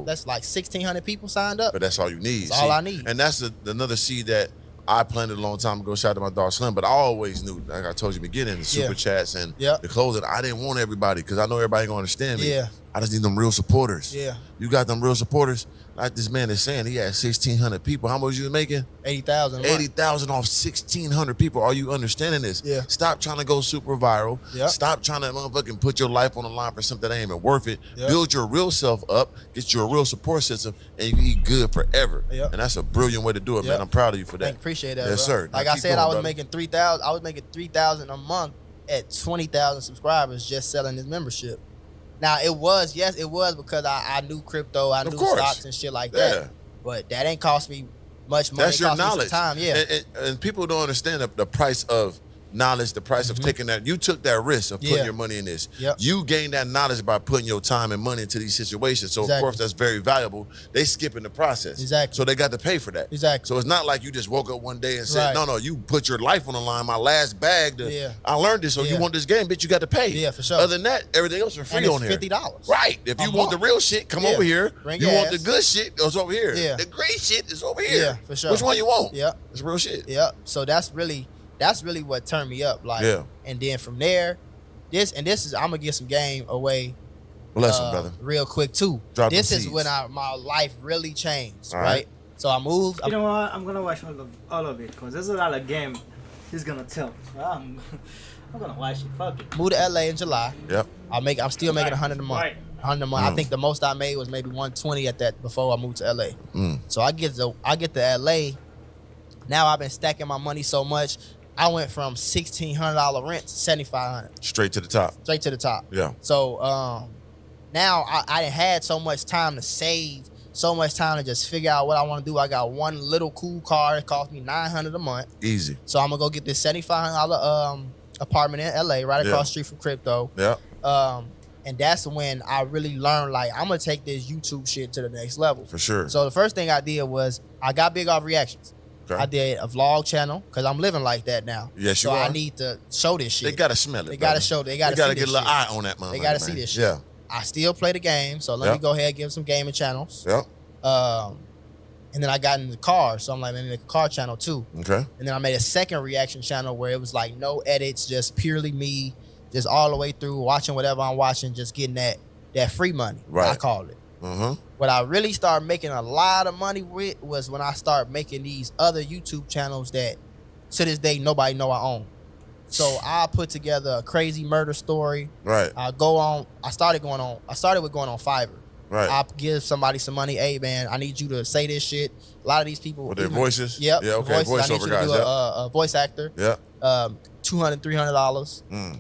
That's like 1,600 people signed up. But that's all you need. That's all I need. And that's another seed that I planted a long time ago. Shout out to my dog Slim, but I always knew, like I told you in the beginning, the super chats and the clothing. I didn't want everybody because I know everybody gonna understand me. Yeah. I just need them real supporters. Yeah. You got them real supporters. Like this man is saying, he had 1,600 people. How much you making? 80,000. 80,000 off 1,600 people. Are you understanding this? Yeah. Stop trying to go super viral. Yeah. Stop trying to motherfucking put your life on the line for something that ain't even worth it. Yep. Build your real self up. Get you a real support system, and you can eat good forever. Yep. And that's a brilliant way to do it, man. I'm proud of you for that. I appreciate that. Yes, bro. sir. Like I said, I was making 3,000. I was making 3,000 a month at 20,000 subscribers just selling this membership. Now it was because I knew crypto, I knew stocks and shit like that. But that ain't cost me much money. That's your knowledge. Time, and people don't understand the price of knowledge, the price of taking that. You took that risk of putting your money in this. Yep. You gained that knowledge by putting your time and money into these situations. So of course that's very valuable. They skipping the process. Exactly. So they got to pay for that. Exactly. So it's not like you just woke up one day and said, no, you put your life on the line. My last bag, I learned this. So you want this game, bitch, you got to pay. Yeah, for sure. Other than that, everything else is free on here. $50. Right. If you want the real shit, come over here. Bring you your want ass. the good shit, it's over here. Yeah. The great shit is over here. Yeah, for sure. Which one you want? Yeah. It's real shit. Yeah. So that's really what turned me up. Like, and then from there, this is I'm gonna get some game away. Bless him, brother. Real quick too. This is when my life really changed. Right. So I moved. You know what? I'm gonna watch all of it because there's a lot of game he's gonna tell. So I'm gonna watch it. Fuck it. Moved to LA in July. Yep. I'm still making 100 a month. Right. 100 a month. I think the most I made was maybe 120 at that before I moved to LA. So I get to LA. Now I've been stacking my money so much. I went from $1,600 rent to $7,500. Straight to the top. Straight to the top. Yeah. So now I had so much time to save, so much time to just figure out what I want to do. I got one little cool car. It cost me $900 a month. Easy. So I'm gonna go get this $7,500 apartment in LA, right across the street from crypto. Yeah. And that's when I really learned, like, I'm gonna take this YouTube shit to the next level. For sure. So the first thing I did was I got big off reactions. Okay. I did a vlog channel because I'm living like that now. Yes, you are. So I are. need to show this shit. They gotta smell it. They gotta show. They gotta get a little eye on that motherfucker. They gotta see this shit. Yeah. I still play the game, so let me go ahead and give some gaming channels. Yep. And And then I got in the car, so I'm like, let me make a car channel too. Okay. And then I made a second reaction channel where it was like no edits, just purely me, just all the way through watching whatever I'm watching, just getting that free money. Right. I called it. Uh-huh. What I really started making a lot of money with was when I started making these other YouTube channels that to this day nobody know I own. So I put together a crazy murder story. Right. I started with going on Fiverr. Right. I give somebody some money. Hey man, I need you to say this shit. A lot of these people with their voices. Yep. Yeah. Okay. Voices. Voiceover guys. Do a voice actor. Yeah. $200, $300. And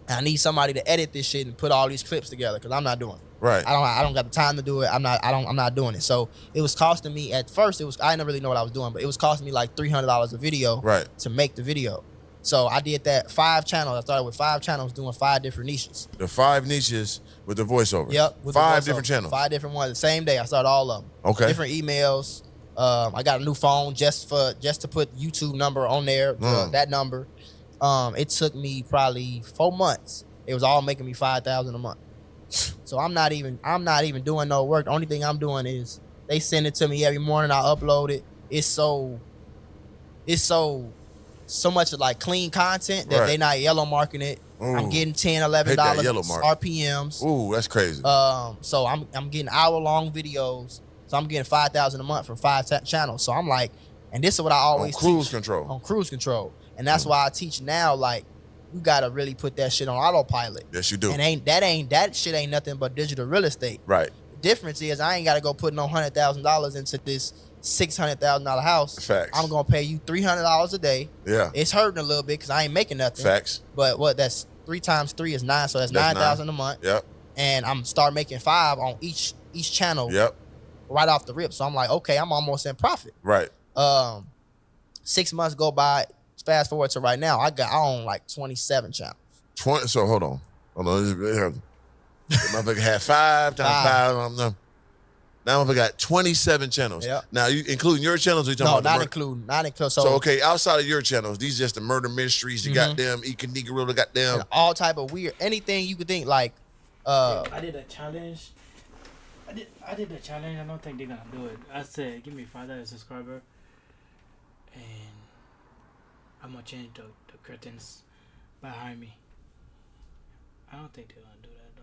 I need somebody to edit this shit and put all these clips together because I'm not doing it. Right. I don't got the time to do it. I'm not doing it. So it was costing me at first. I didn't really know what I was doing, but it was costing me like $300 a video. Right. To make the video. So I did that 5 channels. I started with 5 channels doing 5 different niches. The 5 niches with the voiceover. Yep. With 5 different channels. 5 different ones. The same day. I started all of them. Okay. Different emails. I got a new phone just to put YouTube number on there. That number. It took me probably 4 months. It was all making me $5,000 a month. So I'm not even doing no work. The only thing I'm doing is they send it to me every morning. I upload it. It's so much of like clean content that they not yellow marking it. Ooh. I'm getting $10, $11 RPMs. Ooh, that's crazy. So I'm getting hour-long videos. So I'm getting $5,000 a month from 5 channels. So I'm like, and this is what I always on cruise teach. Control. On cruise control. And that's why I teach now, like, you gotta really put that shit on autopilot. Yes, you do. And that shit ain't nothing but digital real estate. Right. The difference is I ain't gotta go put no $100,000 into this $600,000 house. Facts. I'm gonna pay you $300 a day. Yeah. It's hurting a little bit because I ain't making nothing. Facts. But what? That's 3 times 3 is 9, so that's 9,000 a month. Yep. And I'm start making 5 on each channel. Yep. Right off the rip. So I'm like, okay, I'm almost in profit. Right. 6 months go by. Fast forward to right now, I own like 27 channels. So hold on. The motherfucker had 5 times 5. Now I got 27 channels. Yep. Now you including your channels? Or you talking No, about not including. So okay, outside of your channels, these just the murder mysteries. You got them, Gorilla got them, all type of weird anything you could think like. I did a challenge. I did the challenge. I don't think they're gonna do it. I said, give me 5,000 subscriber, and I'm gonna change the curtains behind me. I don't think they're gonna do that though.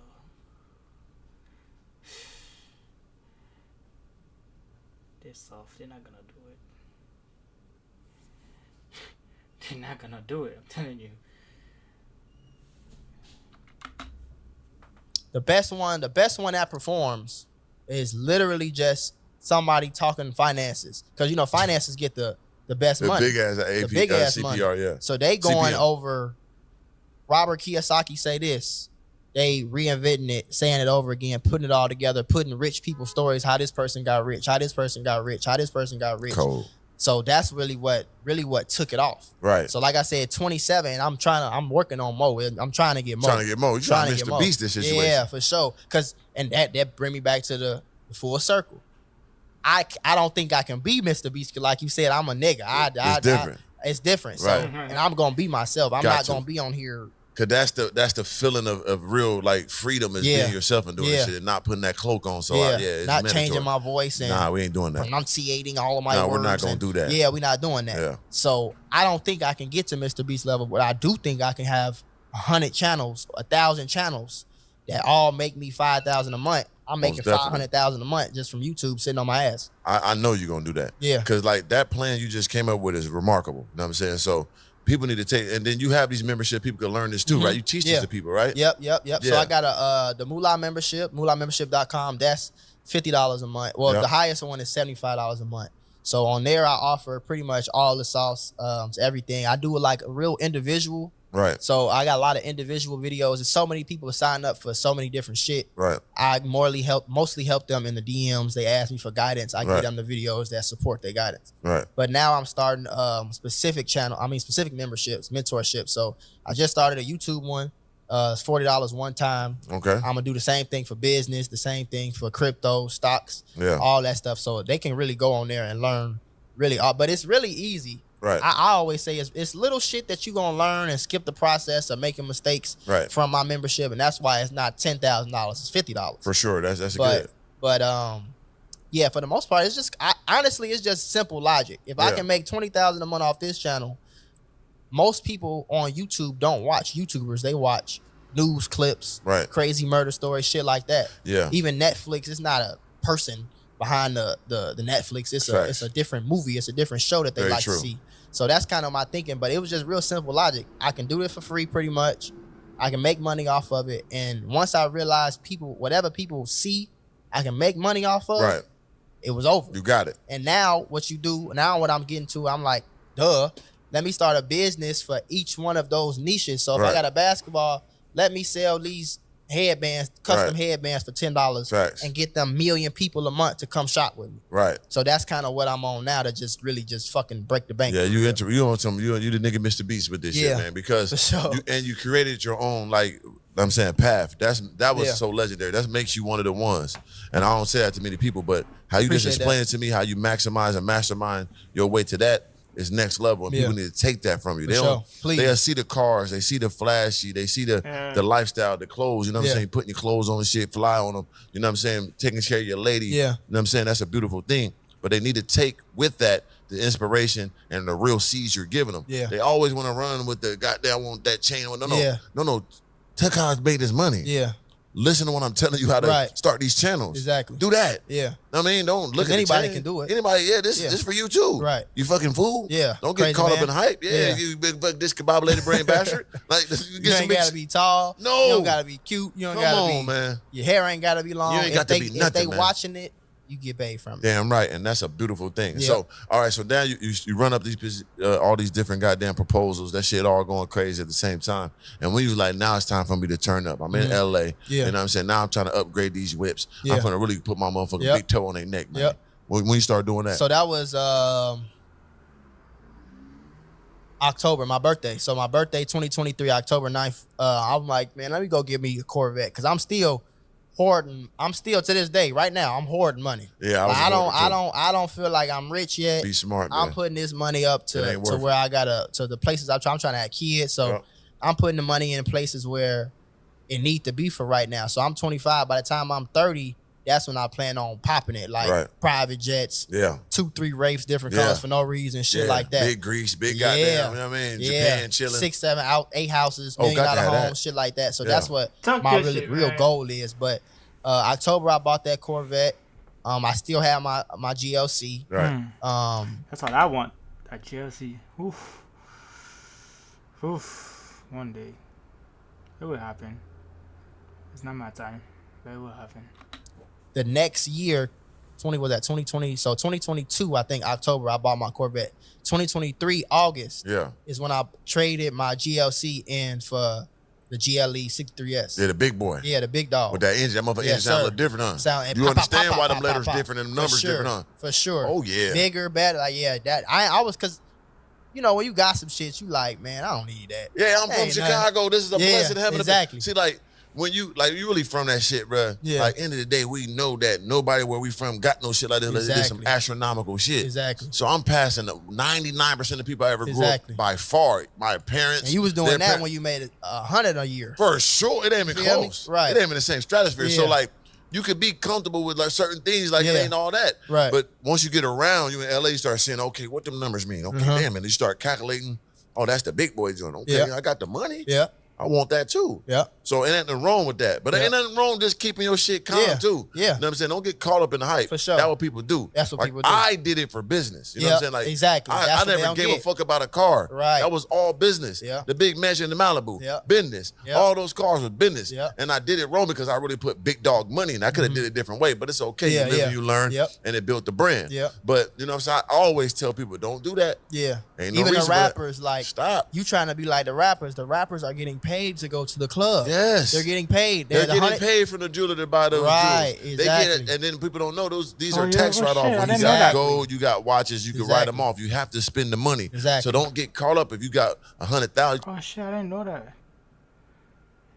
They're soft. They're not gonna do it. They're not gonna do it. I'm telling you. The best one that performs is literally just somebody talking finances, because finances get the best money. Big ass AP, the big ass CPR, money. Yeah. So they going CPM. over. Robert Kiyosaki say this. They reinventing it, saying it over again, putting it all together, putting rich people's stories, how this person got rich, how this person got rich, how this person got rich. Cold. So that's really what took it off. Right. So like I said, 27, I'm working on more. I'm trying to get more. You're trying to Mr. Beast this situation. Yeah, for sure. And that bring me back to the full circle. I don't think I can be Mr. Beast, because like you said, I'm a nigga. It's different. It's different. Right. So, and I'm gonna be myself. I'm not gonna be on here. Cause that's the feeling of real like freedom is being yourself and doing shit and not putting that cloak on. So it's not mandatory. changing my voice and we ain't doing that. Pronunciating all of my words. We're not gonna do that. Yeah, we're not doing that. Yeah. So I don't think I can get to Mr. Beast level, but I do think I can have 100 channels, 1,000 channels that all make me 5,000 a month. I'm making 500,000 a month just from YouTube sitting on my ass. I know you're gonna do that. Yeah. Cause like that plan you just came up with is remarkable. You know what I'm saying? So people need to take, and then you have these membership. People can learn this too, right? You teach this to people, right? Yep. Yeah. So I got the Mula membership, mulamembership.com. That's $50 a month. Well, the highest one is $75 a month. So on there, I offer pretty much all the sauce, everything. I do like a real individual. Right. So I got a lot of individual videos. There's so many people sign up for so many different shit. Right. I mostly help them in the DMs. They ask me for guidance. I give them the videos that support their guidance. Right. But now I'm starting specific memberships, mentorship. So I just started a YouTube one. It's $40 one time. Okay. I'm gonna do the same thing for business, the same thing for crypto, stocks, all that stuff. So they can really go on there and learn but it's really easy. Right. I always say it's little shit that you're gonna learn and skip the process of making mistakes from my membership, and that's why it's not $10,000, it's $50. For sure. That's good. But Yeah, for the most part, it's just honestly, it's just simple logic. If I can make 20,000 a month off this channel, most people on YouTube don't watch YouTubers. They watch news clips, crazy murder stories, shit like that. Yeah. Even Netflix, it's not a person behind the Netflix. It's a different movie. It's a different show that they like to see. So that's kind of my thinking. But it was just real simple logic. I can do this for free pretty much. I can make money off of it. And once I realized whatever people see, I can make money off of, it was over. You got it. And now what I'm getting to, I'm like, duh, let me start a business for each one of those niches. So if I got a basketball, let me sell these headbands, custom headbands for $10 and get them 1 million people a month to come shop with me. Right. So that's kind of what I'm on now, to just really just fucking break the bank. Yeah, you on some, you the nigga Mr. Beast with this shit, man, because you created your own, like I'm saying, path. That was so legendary. That makes you one of the ones. And I don't say that to many people, but how you just explain it to me, how you maximize and mastermind your way to that is next level, and people need to take that from you. They'll see the cars, they see the flashy, they see the lifestyle, the clothes, you know what I'm saying, putting your clothes on and shit, fly on them, you know what I'm saying, taking care of your lady, you know what I'm saying, that's a beautiful thing. But they need to take with that the inspiration and the real seeds you're giving them. They always want to run with the goddamn want that chain. No, tech how I made this money. Listen to what I'm telling you how to start these channels. Exactly. Do that. I mean, don't look at anybody can do it. Anybody, this for you too. Right. You fucking fool. Don't get caught up in hype. You big fuck discombobulated brain bastard. Like you ain't gotta be tall. No. You don't gotta be cute. You don't gotta be, man. Your hair ain't gotta be long. You ain't got to be nothing, if they man. watching it, you get paid from it. Damn right, and that's a beautiful thing. So, all right, so now you run up these all these different goddamn proposals. That shit all going crazy at the same time. And when you like, now it's time for me to turn up. I'm in LA. You know what I'm saying? Now I'm trying to upgrade these whips. I'm gonna really put my motherfucking big toe on their neck, man. When you start doing that. So that was October, my birthday. So my birthday, 2023, October 9th. I'm like, man, let me go get me a Corvette, because I'm still hoarding. I'm still to this day, right now, I'm hoarding money. Yeah, I don't feel like I'm rich yet. Be smart, man. I'm putting this money up to where I gotta, to the places I'm trying to have kids. So I'm putting the money in places where it need to be for right now. So I'm 25. By the time I'm 30, that's when I plan on popping it, like private jets, 2-3 Wraiths, different colors for no reason, shit like that. Big grease, big goddamn, you know what I mean? Japan chilling. 6, 7, 8 houses, $1 million homes, shit like that. So that's what my real goal is. But October, I bought that Corvette. I still have my GLC. Right. That's all I want. That GLC. Oof. One day, it will happen. It's not my time, but it will happen. The next year, 2020, so 2022, I think October, I bought my Corvette. 2023, August, is when I traded my GLC in for the GLE 63S. Yeah, the big boy. Yeah, the big dog. With that engine, that motherfucker engine sound a little different, huh? You understand why them letters different and the numbers different, huh? For sure. Oh, yeah. Bigger, better, like, that. I was, because, you know, when you got some shit, you like, man, I don't need that. Yeah, I'm from Chicago. This is a blessed heaven. Exactly. See, like, when you really from that shit, bro. Like, end of the day, we know that nobody where we from got no shit like this. Exactly. It's some astronomical shit. Exactly. So I'm passing 99% of people I ever grew up by far. My parents. And you was doing that when you made 100 a year. For sure. It ain't even close. Right. It ain't even the same stratosphere. So, like, you could be comfortable with like certain things, like it ain't all that. Right. But once you get around, you in LA, you start saying, okay, what them numbers mean? Okay, damn, and you start calculating, oh, that's the big boy joint. Okay, I got the money. Yeah. I want that too. Yeah. So ain't nothing wrong with that. But ain't nothing wrong just keeping your shit calm too. Yeah. You know what I'm saying? Don't get caught up in the hype. For sure. That's what people do. That's what people do. I did it for business. You know what I'm saying? Like exactly. I never gave a fuck about a car. Right. That was all business. Yeah. The big mansion in Malibu. Business. All those cars was business. And I did it wrong because I really put big dog money in. I could have did it a different way, but it's okay. You live and you learn. And it built the brand. But you know what I'm saying? I always tell people, don't do that. Yeah. Ain't no even reason the rappers, like, stop. You trying to be like the rappers. The rappers are getting paid to go to the club. Yes. They're getting paid. They're getting paid from the jeweler to buy those right, jewels. Exactly. They get it, and then people don't know these are tax write-offs. You got gold, you got watches, you can write them off. You have to spend the money. Exactly. So don't get caught up if you got 100,000. Oh shit, I didn't know that.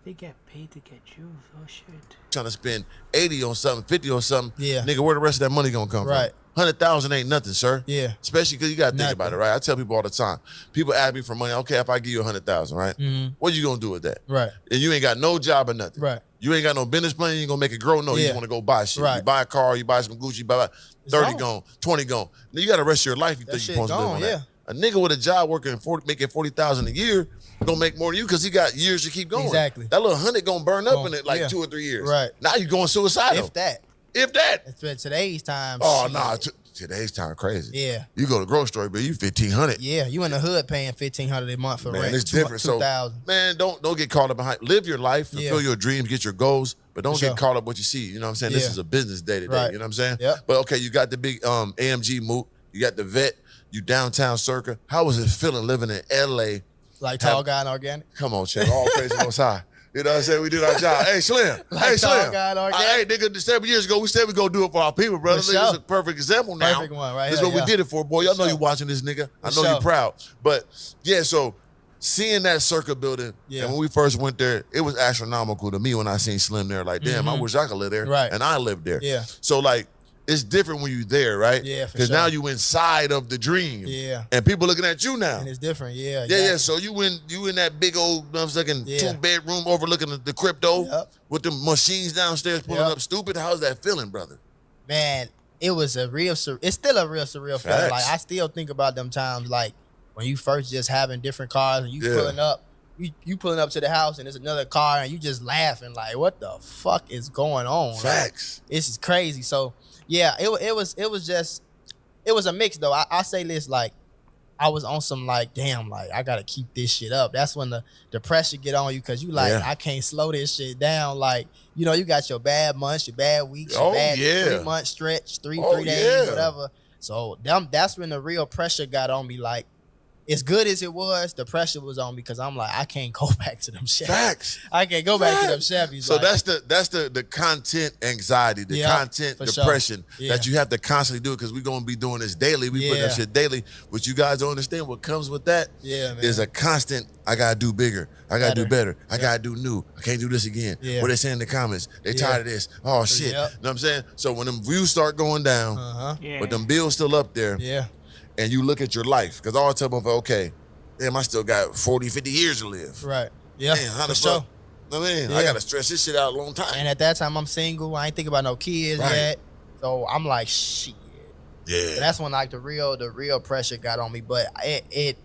They get paid to get jewels. Oh shit. Trying to spend 80 on something, 50 on something. Yeah. Nigga, where the rest of that money gonna come from? 100,000 ain't nothing, sir. Yeah. Especially because you gotta think about it, right? I tell people all the time. People ask me for money. Okay, if I give you 100,000, right? What you gonna do with that? Right. And you ain't got no job or nothing. Right. You ain't got no business plan. You ain't gonna make it grow. No, you just want to go buy shit. Right. You buy a car. You buy some Gucci. Buy 30 gone, 20 gone. Now you got the rest of your life. You think you're supposed to live on that. A nigga with a job working making $40,000 a year gonna make more than you because he got years to keep going. Exactly. That little 100 gonna burn up in it like 2 or 3 years. Right. Now you going suicidal. If that. It's today's time. Oh nah, today's time crazy. Yeah. You go to grocery store, but you $1,500. Yeah, you in the hood paying $1,500 a month for rent. It's different. So man, don't get caught up behind. Live your life, fulfill your dreams, get your goals, but don't get caught up what you see. You know what I'm saying? This is a business day to day. Right. You know what I'm saying? Yep. But okay, you got the big AMG Moot, you got the vet, you downtown circa. How was it feeling living in LA? Like tall guy and organic? Come on, Chad. All praise the Most High. You know what I'm saying? We did our job. Hey, Slim. Hey, Slim. Hey, nigga, 7 years ago, we said we gonna do it for our people, brother. This is a perfect example now. Perfect one, right This is what we did it for, boy. Y'all know you watching this, nigga. I know you proud. But, yeah, so seeing that circa building, and when we first went there, it was astronomical to me when I seen Slim there. Like, damn, I wish I could live there. Right. And I lived there. Yeah. So, like, it's different when you're there, right? Yeah, for Because now you inside of the dream. Yeah. And people looking at you now. And it's different, yeah. Yeah. So you in that big old, two-bedroom overlooking the crypto with the machines downstairs pulling up stupid. How's that feeling, brother? Man, it was it's still a real surreal feeling. Like, I still think about them times, like, when you first just having different cars and you pulling up. You pulling up to the house and there's another car and you just laughing like, what the fuck is going on? Facts. Like, this is crazy. So yeah, it was a mix though. I say this, like, I was on some like, damn, like I gotta keep this shit up. That's when the pressure get on you because you like, I can't slow this shit down. Like, you know, you got your bad months, your bad weeks, your bad 3 month stretch, three days, whatever. So that's when the real pressure got on me. Like, as good as it was, the pressure was on me because I'm like, I can't go back to them Chevys. Facts. I can't go back to them Chevys. So like, that's the content anxiety, the content depression that you have to constantly do because we're gonna be doing this daily. We put that shit daily. But you guys don't understand what comes with that. Yeah, man. Is a constant. I gotta do bigger. I gotta do better. I gotta do new. I can't do this again. Yeah. What they say in the comments? They tired of this. Oh shit. You know what I'm saying? So when them views start going down, but them bills still up there. Yeah. And you look at your life, because I always tell them, okay, damn, I still got 40, 50 years to live. Right. Yeah. Damn, how the fuck? I mean, I got to stretch this shit out a long time. And at that time, I'm single. I ain't thinking about no kids yet. So I'm like, shit. Yeah. So that's when like the real pressure got on me. But it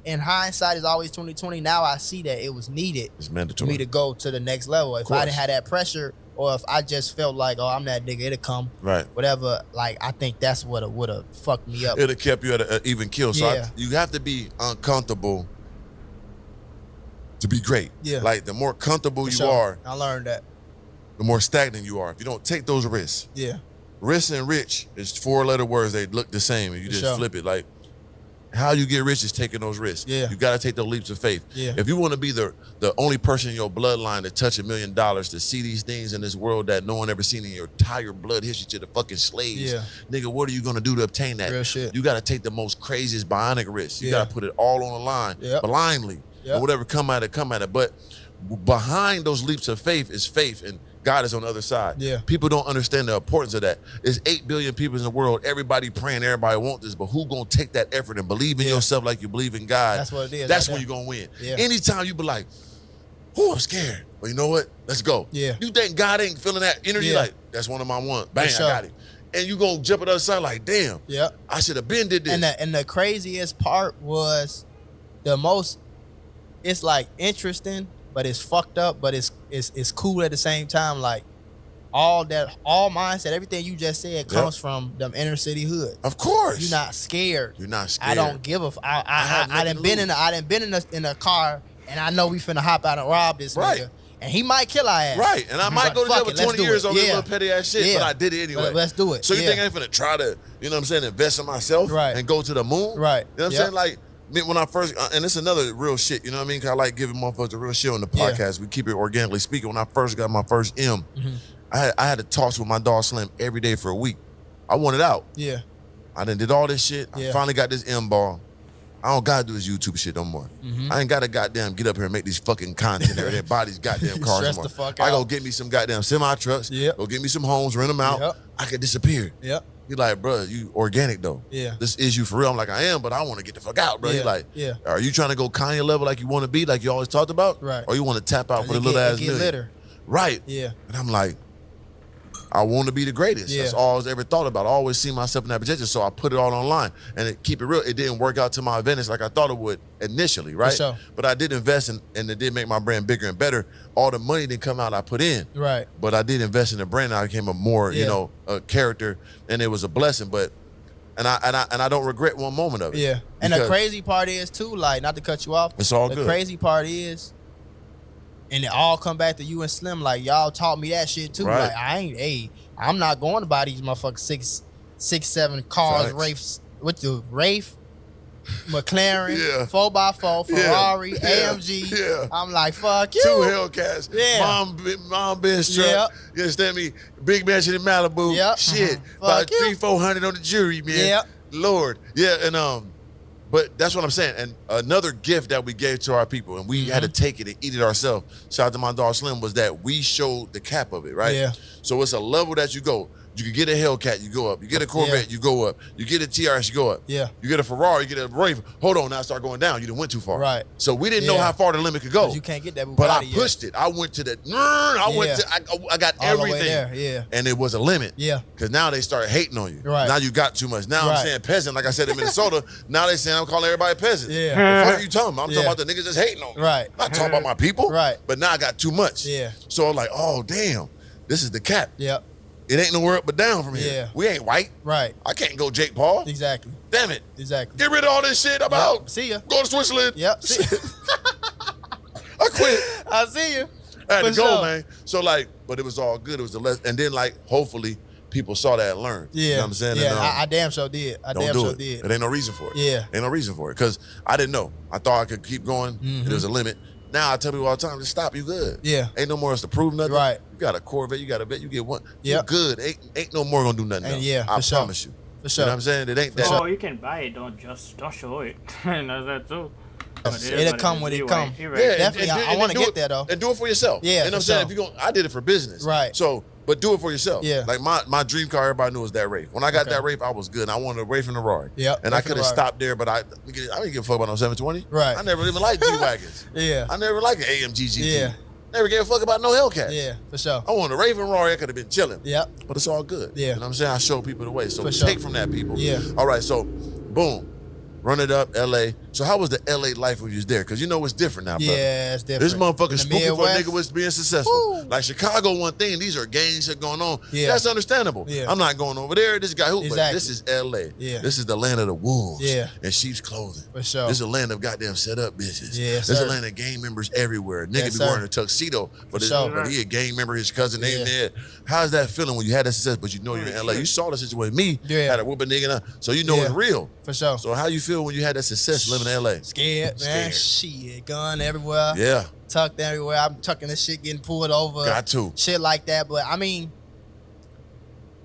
in hindsight is always 2020. Now I see that it was needed. It's mandatory for me to go to the next level. If I didn't have that pressure, or if I just felt like, oh, I'm that nigga, it'll come. Right. Whatever. Like, I think that's what would have fucked me up. It'd have kept you at an even kill. So you have to be uncomfortable to be great. Yeah. Like, the more comfortable you are, I learned that. the more stagnant you are. If you don't take those risks. Yeah. Rich and rich is 4-letter words. They look the same. And you just flip it. Like, how you get rich is taking those risks. Yeah. You got to take those leaps of faith. Yeah. If you want to be the only person in your bloodline to touch $1 million, to see these things in this world that no one ever seen in your entire blood history to the fucking slaves, nigga, what are you going to do to obtain that? Real shit. You got to take the most craziest bionic risks. You got to put it all on the line, blindly. And whatever come at it. But behind those leaps of faith is faith, and God is on the other side. Yeah. People don't understand the importance of that. There's 8 billion people in the world. Everybody praying, everybody want this, but who gonna take that effort and believe in yourself like you believe in God? That's what it is. That's when you're gonna win. Yeah. Anytime you be like, oh, I'm scared. But you know what? Let's go. Yeah. You think God ain't feeling that energy? Like, that's one of my ones. Bang, I got it. And you gonna jump at the other side like, damn, I should have been did this. And the craziest part was it's like interesting, but it's fucked up, but it's cool at the same time. Like, all mindset, everything you just said comes from them inner city hood. Of course. You're not scared. You're not scared. I don't give a I done been in a car and I know we finna hop out and rob this nigga. And he might kill our ass. Right. And I might go to jail for 20 years over this little petty ass shit, but I did it anyway. Let's do it. So you think I ain't finna try to, you know what I'm saying, invest in myself and go to the moon? Right. You know what I'm saying? Like, when I first, and it's another real shit, you know what I mean? Cause I like giving motherfuckers the real shit on the podcast. We keep it organically speaking. When I first got my first M, I had to talk with my dog Slim every day for a week. I wanted out. Yeah. I done did all this shit. I finally got this M ball. I don't gotta do this YouTube shit no more. I ain't gotta goddamn get up here and make these fucking content every day, buy these goddamn cars no more. The fuck I go get me some goddamn semi trucks. Go get me some homes, rent them out. I could disappear. He like, bro, you organic though. This is you for real. I'm like, I am, but I want to get the fuck out, bro. He like, are you trying to go Kanye level like you want to be, like you always talked about? Right. Or you want to tap out for the little ass million? Litter. Right. Yeah. And I'm like, I want to be the greatest. Yeah. That's all I was ever thought about. I always see myself in that position, so I put it all online. And keep it real, it didn't work out to my advantage like I thought it would initially, right? For sure. But I did invest in, and it did make my brand bigger and better. All the money didn't come out I put in. Right. But I did invest in the brand. I became a more, a character, and it was a blessing. But and I don't regret one moment of it. Yeah. And the crazy part is too, like, not to cut you off. It's all good. The crazy part is, and it all come back to you and Slim, like, y'all taught me that shit too. Right. Like, I'm not going to buy these motherfucking six, 7 cars, Facts. Wraiths, with the Wraith, McLaren, Yeah. 4x4, Ferrari, Yeah. AMG. Yeah. I'm like, fuck you. 2 Hellcats. Yeah. Mom Benz truck. Yep. You understand me? Big mansion in Malibu. Yep. Shit. Fuck About you. 300-400 on the jury, man. Yep. Lord. Yeah, and but that's what I'm saying. And another gift that we gave to our people, and we had to take it and eat it ourselves. Shout out to my dog Slim, was that we showed the cap of it, right? Yeah. So it's a level that you go. You can get a Hellcat, you go up. You get a Corvette, you go up. You get a TRS, you go up. Yeah. You get a Ferrari, you get a Wraith. Hold on, now start going down. You didn't went too far. Right. So we didn't know Yeah. how far the limit could go. 'Cause you can't get that Bugatti But I yet. pushed it. I went to the. I got All the way everything. there, yeah. And it was a limit. Yeah. Because now they start hating on you. Right. Now you got too much. Now Right. I'm saying peasant, like I said in Minnesota. Now they saying I'm calling everybody peasant. Yeah. The fuck are you talking about? I'm Yeah. talking about the niggas that's hating on me. Right. I'm not talking about my people. Right. But now I got too much. Yeah. So I'm like, oh damn, this is the cap. Yep. It ain't nowhere up but down from here. Yeah. We ain't white. Right. I can't go Jake Paul. Exactly. Damn it. Exactly. Get rid of all this shit. I'm out. See ya. Go to Switzerland. Yep. See I quit. I see you. I had For to go, sure. man. So like, but it was all good. It was the less, and then like, hopefully, people saw that and learned. Yeah. You know what I'm saying? Yeah, And, I damn sure did. I don't damn do sure it. did. It ain't no reason for it. Yeah. Ain't no reason for it because I didn't know. I thought I could keep going. And there was a limit. Now I tell people all the time, just stop. You good? Yeah. Ain't no more else to prove nothing. Right. You got a Corvette. You got a vet. You get one. You Yep. good. Ain't no more gonna do nothing And else. yeah, I for sure. promise you. For sure. You know what I'm saying? It ain't that. Oh, you can buy it. Don't show it. And that's that too. It'll come when it come. Yeah, Definitely, I wanna do get it- there, though. And do it for yourself. Yeah, you know what for I'm saying? sure. If you I did it for business. Right. So, but do it for yourself. Yeah. Like my dream car, everybody knew was that Wraith. When I got Okay. that Wraith, I was good. And I wanted a Wraith and a Rari. Yep, And I Wraith and could a have Rari. stopped there, but I didn't give a fuck about no 720. Right. I never even liked G-Wagons. Yeah. I never liked an AMG GT. Yeah. Never gave a fuck about no Hellcat. Yeah, for sure. I wanted a Wraith and Rari. I could have been chilling. Yep. But it's all good. Yeah. You know what I'm saying? I show people the way. So For sure. take from that, people. Yeah. All right. So, boom. Run it up, LA. So how was the LA life when you was there? Because you know it's different now, brother. Yeah, it's different. This motherfucker In the spooky for a Midwest, nigga was being successful. Woo. Like Chicago, one thing, these are gang shit going on. Yeah. That's understandable. Yeah. I'm not going over there. This guy who, but Exactly. this is LA. Yeah. This is the land of the wolves. Yeah. And sheep's clothing. For sure. This is a land of goddamn set up bitches. Yes, This is sir. a land of gang members everywhere. Nigga Yes, be sir. wearing a tuxedo, but, sure. but he a gang member, his cousin ain't Yeah. there. How's that feeling when you had that success, but you know you're in LA? You saw the situation with me. Yeah. Had a whoop a nigga, now, so you know Yeah. it's real. For sure. So how you feel when you had that success living in LA? Scared, man. Scared. Shit, gun everywhere. Yeah. Tucked everywhere. I'm tucking this shit, getting pulled over. Got to. Shit like that. But I mean,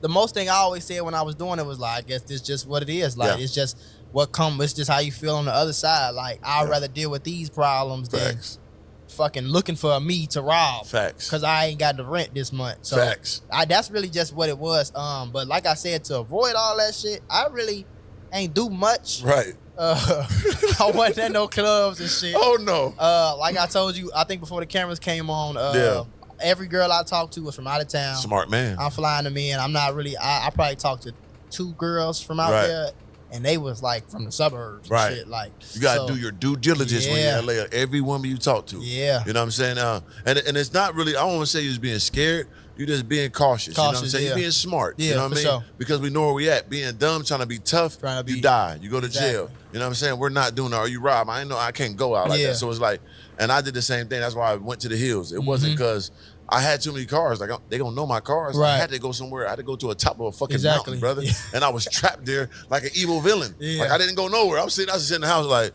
the most thing I always said when I was doing it was like, I guess this just what it is. Like, Yeah. it's just what come. It's just how you feel on the other side. Like, I'd Yeah. rather deal with these problems Facts. than fucking looking for me to rob. Facts. Cause I ain't got the rent this month. So Facts. that's really just what it was. But like I said, to avoid all that shit, I really ain't do much. Right. I wasn't at no clubs and shit. Oh no. Like I told you, I think before the cameras came on, Yeah. every girl I talked to was from out of town. Smart man. I'm flying them in. I'm not really. I probably talked to 2 girls from out Right. there, and they was like from the suburbs. Right. And shit. Like You gotta so, do your due diligence when Yeah. you're in LA. Every woman you talk to. Yeah. You know what I'm saying? And it's not really, I don't want to say you're just being scared. You're just being cautious. You know what I'm Cautious, saying? yeah. You're being smart. Yeah, You know what I for mean? sure. Because we know where we at. Being dumb, trying to be tough, Trying to you be- die. You go to jail. Exactly. You know what I'm saying? We're not doing that. Or you rob. I ain't know I can't go out like Yeah. that. So it's like, and I did the same thing. That's why I went to the hills. It wasn't because I had too many cars. Like they gonna know my cars. I Right. had to go somewhere. I had to go to a top of a fucking Exactly. mountain, brother. Yeah. And I was trapped there like an evil villain. Yeah. Like I didn't go nowhere. I was just sitting in the house like,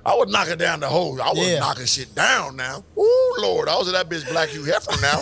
I was knocking down the hole. I was Yeah. knocking shit down now. Ooh, Lord. I was in that bitch Black Hugh Hefner now.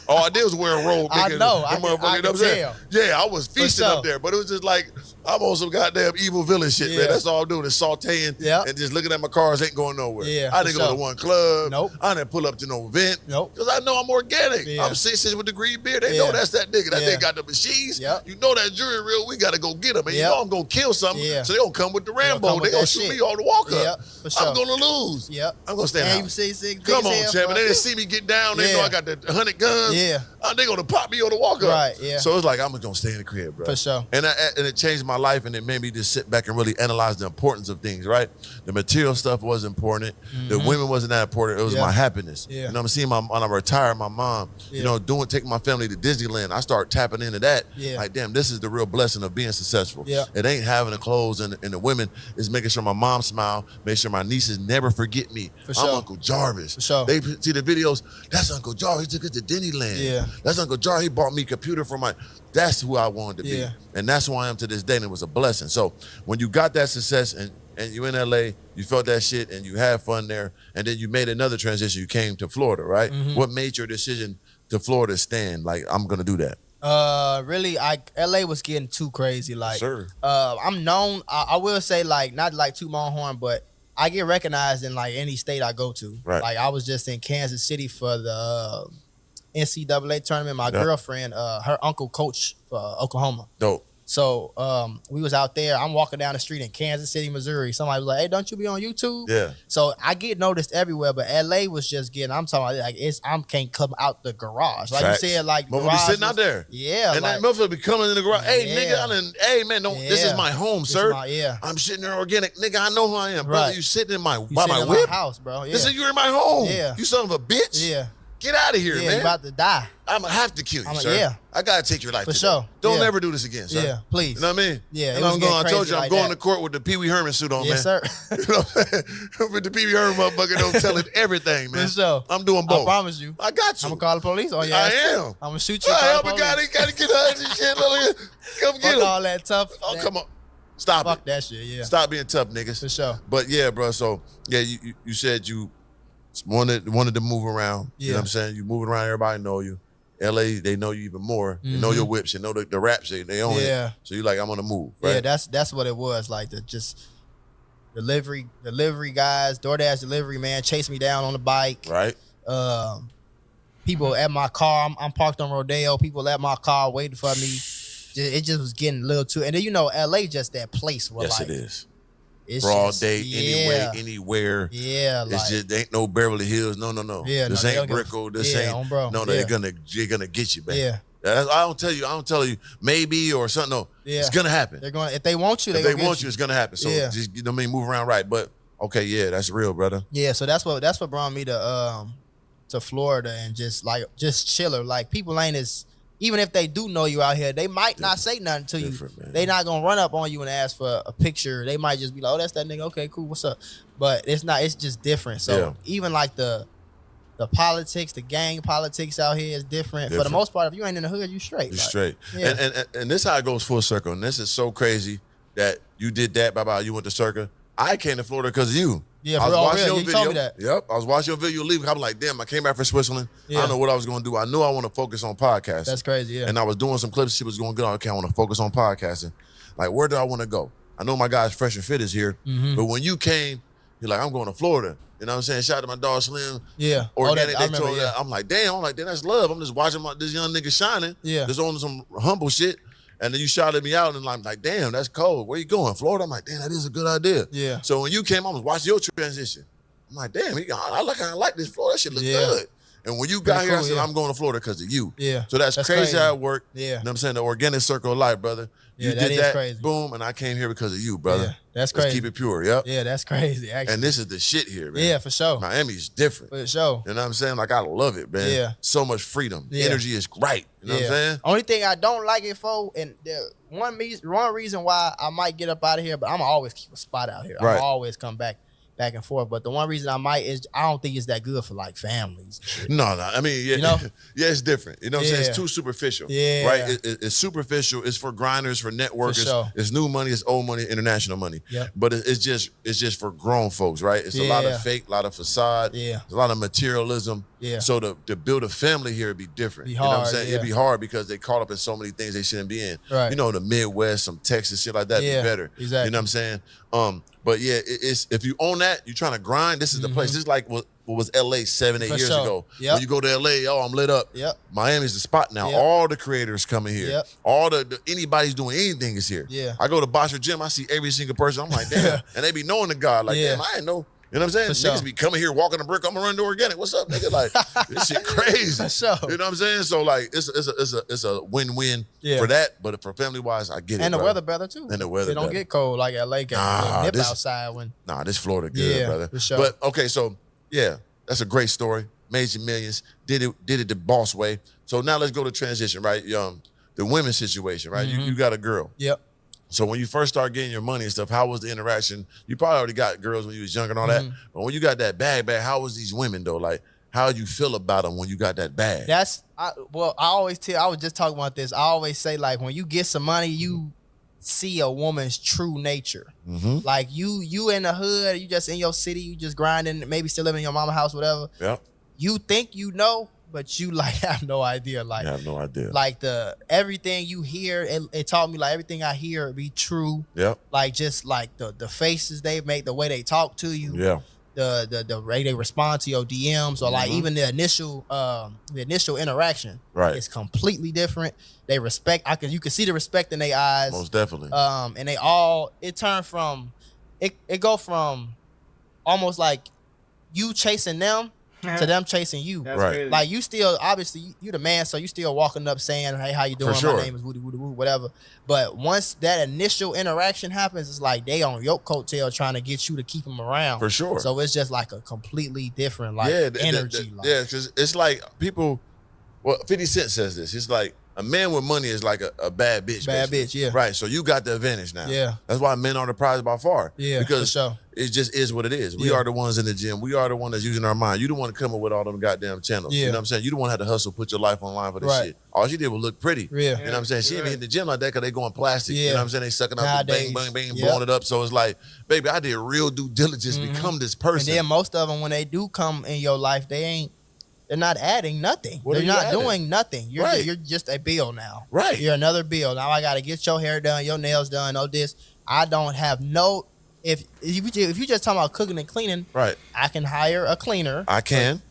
All I did was wear a robe. I bigger know. than I the can- motherfucker, I you know can what I'm saying? tell. Yeah, I was feasting sure. up there. But it was just like, I'm on some goddamn evil villain shit, Yeah. man. That's all I'm doing is sauteing Yep. and just looking at my cars ain't going nowhere. Yeah, I for didn't go sure. to one club. Nope. I didn't pull up to no event. Nope. Because I know I'm organic. Yeah. I'm 6'6" with the green beard. They Yeah. know that's that nigga. That Yeah. nigga got the machines. Yep. You know that jury real. We got to go get him. And you Yep. know I'm going to kill something. Yeah. So they going to come with the gonna Rambo. come They with going that to shoot shit. me all the walk up. Yep, for sure. I'm gonna lose. Yep. I'm gonna stay in the And house. you see, Come on, champ. And they didn't see me get down. They know I got the 100 guns. Yeah. They gonna pop me on the walk up. Right, yeah. So it's like, I'm gonna stay in the crib, bro. For sure. And it changed my life, and it made me just sit back and really analyze the importance of things, right? The material stuff was important. The women wasn't that important. It was my happiness. Yeah. You know, I'm seeing when I retired, my mom, you know, taking my family to Disneyland. I start tapping into that. Yeah. Like, damn, this is the real blessing of being successful. Yeah. It ain't having the clothes and the women. It's making sure my mom smile, make sure my nieces never forget me. For sure. I'm Uncle Jarvis. For sure. They see the videos. That's Uncle Jarvis. He took us to Disneyland. Yeah. That's Uncle Jarvis. He bought me a computer for my. That's who I wanted to be. Yeah. And that's who I am to this day. And it was a blessing. So when you got that success and you in LA, you felt that shit and you had fun there, and then you made another transition. You came to Florida, right? What made your decision to Florida stand? Like, I'm gonna do that. Really, LA was getting too crazy. Like, Sure. I'm known. I will say, like, not like toot my own horn, but I get recognized in like any state I go to. Right. Like, I was just in Kansas City for the NCAA tournament. My girlfriend, her uncle coached for Oklahoma. Dope. So we was out there. I'm walking down the street in Kansas City, Missouri. Somebody was like, "Hey, don't you be on YouTube?" Yeah. So I get noticed everywhere, but LA was just getting. I'm talking about, like, I can't come out the garage. Like Facts. you said, like Motherfucker be garage sitting was- out there. Yeah, And like, that motherfucker be coming in the garage. Hey, Yeah. nigga, hey, man, don't. This is Yeah. my home, This is sir. my- I'm sitting there organic. Nigga, I know who I am. Brother, Right. you sitting in my, you by sitting my in whip? my house, bro. Yeah, Listen, you're in my home. Yeah. You son of a bitch. yeah, Get out of here, yeah. man. You about to die. I'm going to have to kill you, I'm like, sir. yeah. I got to take your life For today. sure. Don't Yeah. ever do this again, sir. Yeah, please. You know what I mean? Yeah, it And was I'm getting going, I told crazy you, I'm like going that. to court with the Pee Wee Herman suit on, Yes, man. sir. You know what I'm saying? With the Pee Wee Herman motherfucker, don't tell it everything, man. For sure. I'm doing both. I promise you. I got you. I'm gonna call the police on you. I am. I'm gonna shoot you. All right, call help the me, God. He police. got to get her and shit. Look, come get Fuck him. all that tough. Oh, come on. Stop Fuck it. that shit. Yeah. Stop being tough, niggas. For sure. But yeah, bro. So yeah, you said you wanted to move around. You know Yeah. what I'm saying? You moving around, everybody know you. LA, they know you even more. They know your whips, they know the raps, they own Yeah. it. So you like, I'm gonna move, right? Yeah, that's what it was. Like, the just delivery guys, DoorDash delivery man chased me down on the bike. Right. People at my car. I'm parked on Rodeo. People at my car waiting for me. It just was getting a little too. And then, you know, LA just that place where, Yes, like, it is. it's Broad just, day, yeah, anywhere. Yeah, like, It's just ain't no Beverly Hills. No. Yeah, This no, they ain't don't give- Brickell. This yeah, ain't. on bro. No, Yeah. they're gonna get you, man. Yeah. I don't tell you maybe or something. No, Yeah. it's gonna happen. they're going. If they want you, If they they gonna want get you, it's gonna happen. So Yeah. just, you know what I mean, move around right. But okay, yeah, that's real, brother. Yeah, so that's what brought me to Florida and just chiller. Like, people ain't as, even if they do know you out here, they might not say nothing to you. Different, man. They not gonna run up on you and ask for a picture. They might just be like, "Oh, that's that nigga. Okay, cool. What's up?" But it's not. It's just different. So Yeah. even like the politics, the gang politics out here is different. For the Different. most part, if you ain't in the hood, you straight. You're Like, straight. Yeah. And this how it goes full circle. And this is so crazy that you did that. Bye. You went to Circa. I came to Florida because of you. Yeah, I was for real, watching real. your You video. told me that. Yep. I was watching your video leave. I'm like, damn, I came back from Switzerland. I Yeah. don't know what I was going to do. I knew I want to focus on podcasting. That's crazy. Yeah. And I was doing some clips. Shit was going good. Okay, I want to focus on podcasting. Like, where do I want to go? I know my guys Fresh and Fit is here. Mhm. But when you came, you're like, I'm going to Florida. You know what I'm saying? Shout out to my dog Slim. Yeah. Organic, I they remember, told yeah. that. I'm like, damn, that's love. I'm just watching this young nigga shining. Yeah. Just on some humble shit. And then you shouted me out and I'm like, damn, that's cold. Where you going? Florida? I'm like, damn, that is a good idea. Yeah. So when you came, I was watching your transition. I'm like, damn, I like this Florida. That shit look Yeah. good. And when you got Pretty here, I cool, said, yeah. I'm going to Florida because of you. Yeah. So that's crazy crazy. how it worked. Yeah. You know what I'm saying? The organic circle of life, brother. Yeah, You that did is that, crazy. boom, and I came here because of you, brother. Yeah, that's Let's crazy. keep it pure, yep. Yeah, that's crazy. Actually. And this is the shit here, man. Yeah, for sure. Miami's different. For sure. You know what I'm saying? Like, I love it, man. Yeah. So much freedom. Yeah. Energy is right. You know what I'm saying? Only thing I don't like it for, and the one reason why I might get up out of here, but I'm always keep a spot out here. Right. I'm always come back and forth. But the one reason I might is I don't think it's that good for like families. No. I mean, yeah, You know? yeah, it's different. You know what I'm saying? Yeah. It's too superficial. Yeah. Right? It's superficial. It's for grinders, for networkers. sure. It's new money. It's old money, international money. Yep. But it's just for grown folks, right? It's a lot Yeah. of fake, a lot of facade. Yeah. There's a lot of materialism. Yeah. So to build a family here would be different. Be You know what I'm hard, saying? yeah. It'd be hard because they caught up in so many things they shouldn't be in. Right. You know, the Midwest, some Texas, shit like that Yeah, be better. exactly. You know what I'm saying? But yeah, it's if you own that, you're trying to grind, this is the place. This is like what was LA 7-8 For years sure. ago. Yep. When you go to LA, I'm lit up. Yep. Miami's the spot now. Yep. All the creators coming here. Yep. All the anybody's doing anything is here. Yeah. I go to Bosher Gym, I see every single person. I'm like, damn. And they be knowing the God. Like, Yeah. damn, I didn't know You know what I'm saying? For Niggas sure. be coming here walking the brick. I'm gonna run to Organic. What's up, nigga? Like this shit crazy. For sure. You know what I'm saying? So like it's a win-win for that. But for family wise, I get it. And the bro. weather better too. And the weather It don't better. get cold like LA got nip outside when. Nah, this Florida good, brother. For sure. But okay, so yeah, that's a great story. Made you millions. Did it the boss way. So now let's go to transition, right? The women's situation, right? You got a girl. Yep. So when you first start getting your money and stuff, how was the interaction? You probably already got girls when you was younger and all that. But when you got that bag, how was these women though? Like, how you feel about them when you got that bag? I always tell. I was just talking about this. I always say like when you get some money, you see a woman's true nature. Like you in the hood, you just in your city, you just grinding, maybe still living in your mama's house, whatever. Yeah. You think you know, but you like have no idea. Like I have no idea. Like everything you hear, it taught me like everything I hear be true. Yep. Like just like the faces they make, the way they talk to you. Yeah. The way they respond to your DMs, or like even the initial interaction. Right. It's completely different. They respect. You can see the respect in their eyes. Most definitely. And it turned from it go from almost like you chasing them to them chasing you. That's Right. crazy. Like you still, obviously, you the man, so you still walking up saying, "Hey, how you doing? sure. My name is Woody Woody Woo," whatever. But once that initial interaction happens, it's like they on your coattail trying to get you to keep them around. For sure. So it's just like a completely different energy. Yeah, because it's like people. Well, 50 Cent says this. It's like a man with money is like a bad bitch. Bad basically. bitch, yeah. Right. So you got the advantage now. Yeah. That's why men are the prize by far. Yeah, Because for sure. it just is what it is. We Yeah. are the ones in the gym. We are the one that's using our mind. You the one to come up with all them goddamn channels. You Yeah. know what I'm saying? You the one had to hustle, put your life online for this Right. shit. All she did was look pretty. Yeah. You know what I'm saying? She ain't hit the gym like that because they going plastic. You Yeah. know what I'm saying? They sucking out the bang, Nowadays. bang, bang, Yep. blowing it up. So it's like, baby, I did real due diligence, become this person. And then most of them, when they do come in your life, they're not adding nothing. What They're are you not adding? doing nothing. Right. You're just a bill now. Right. You're another bill. Now I got to get your hair done, your nails done, all this. I don't have no. If you just talking about cooking and cleaning, Right. I can hire a cleaner. I can.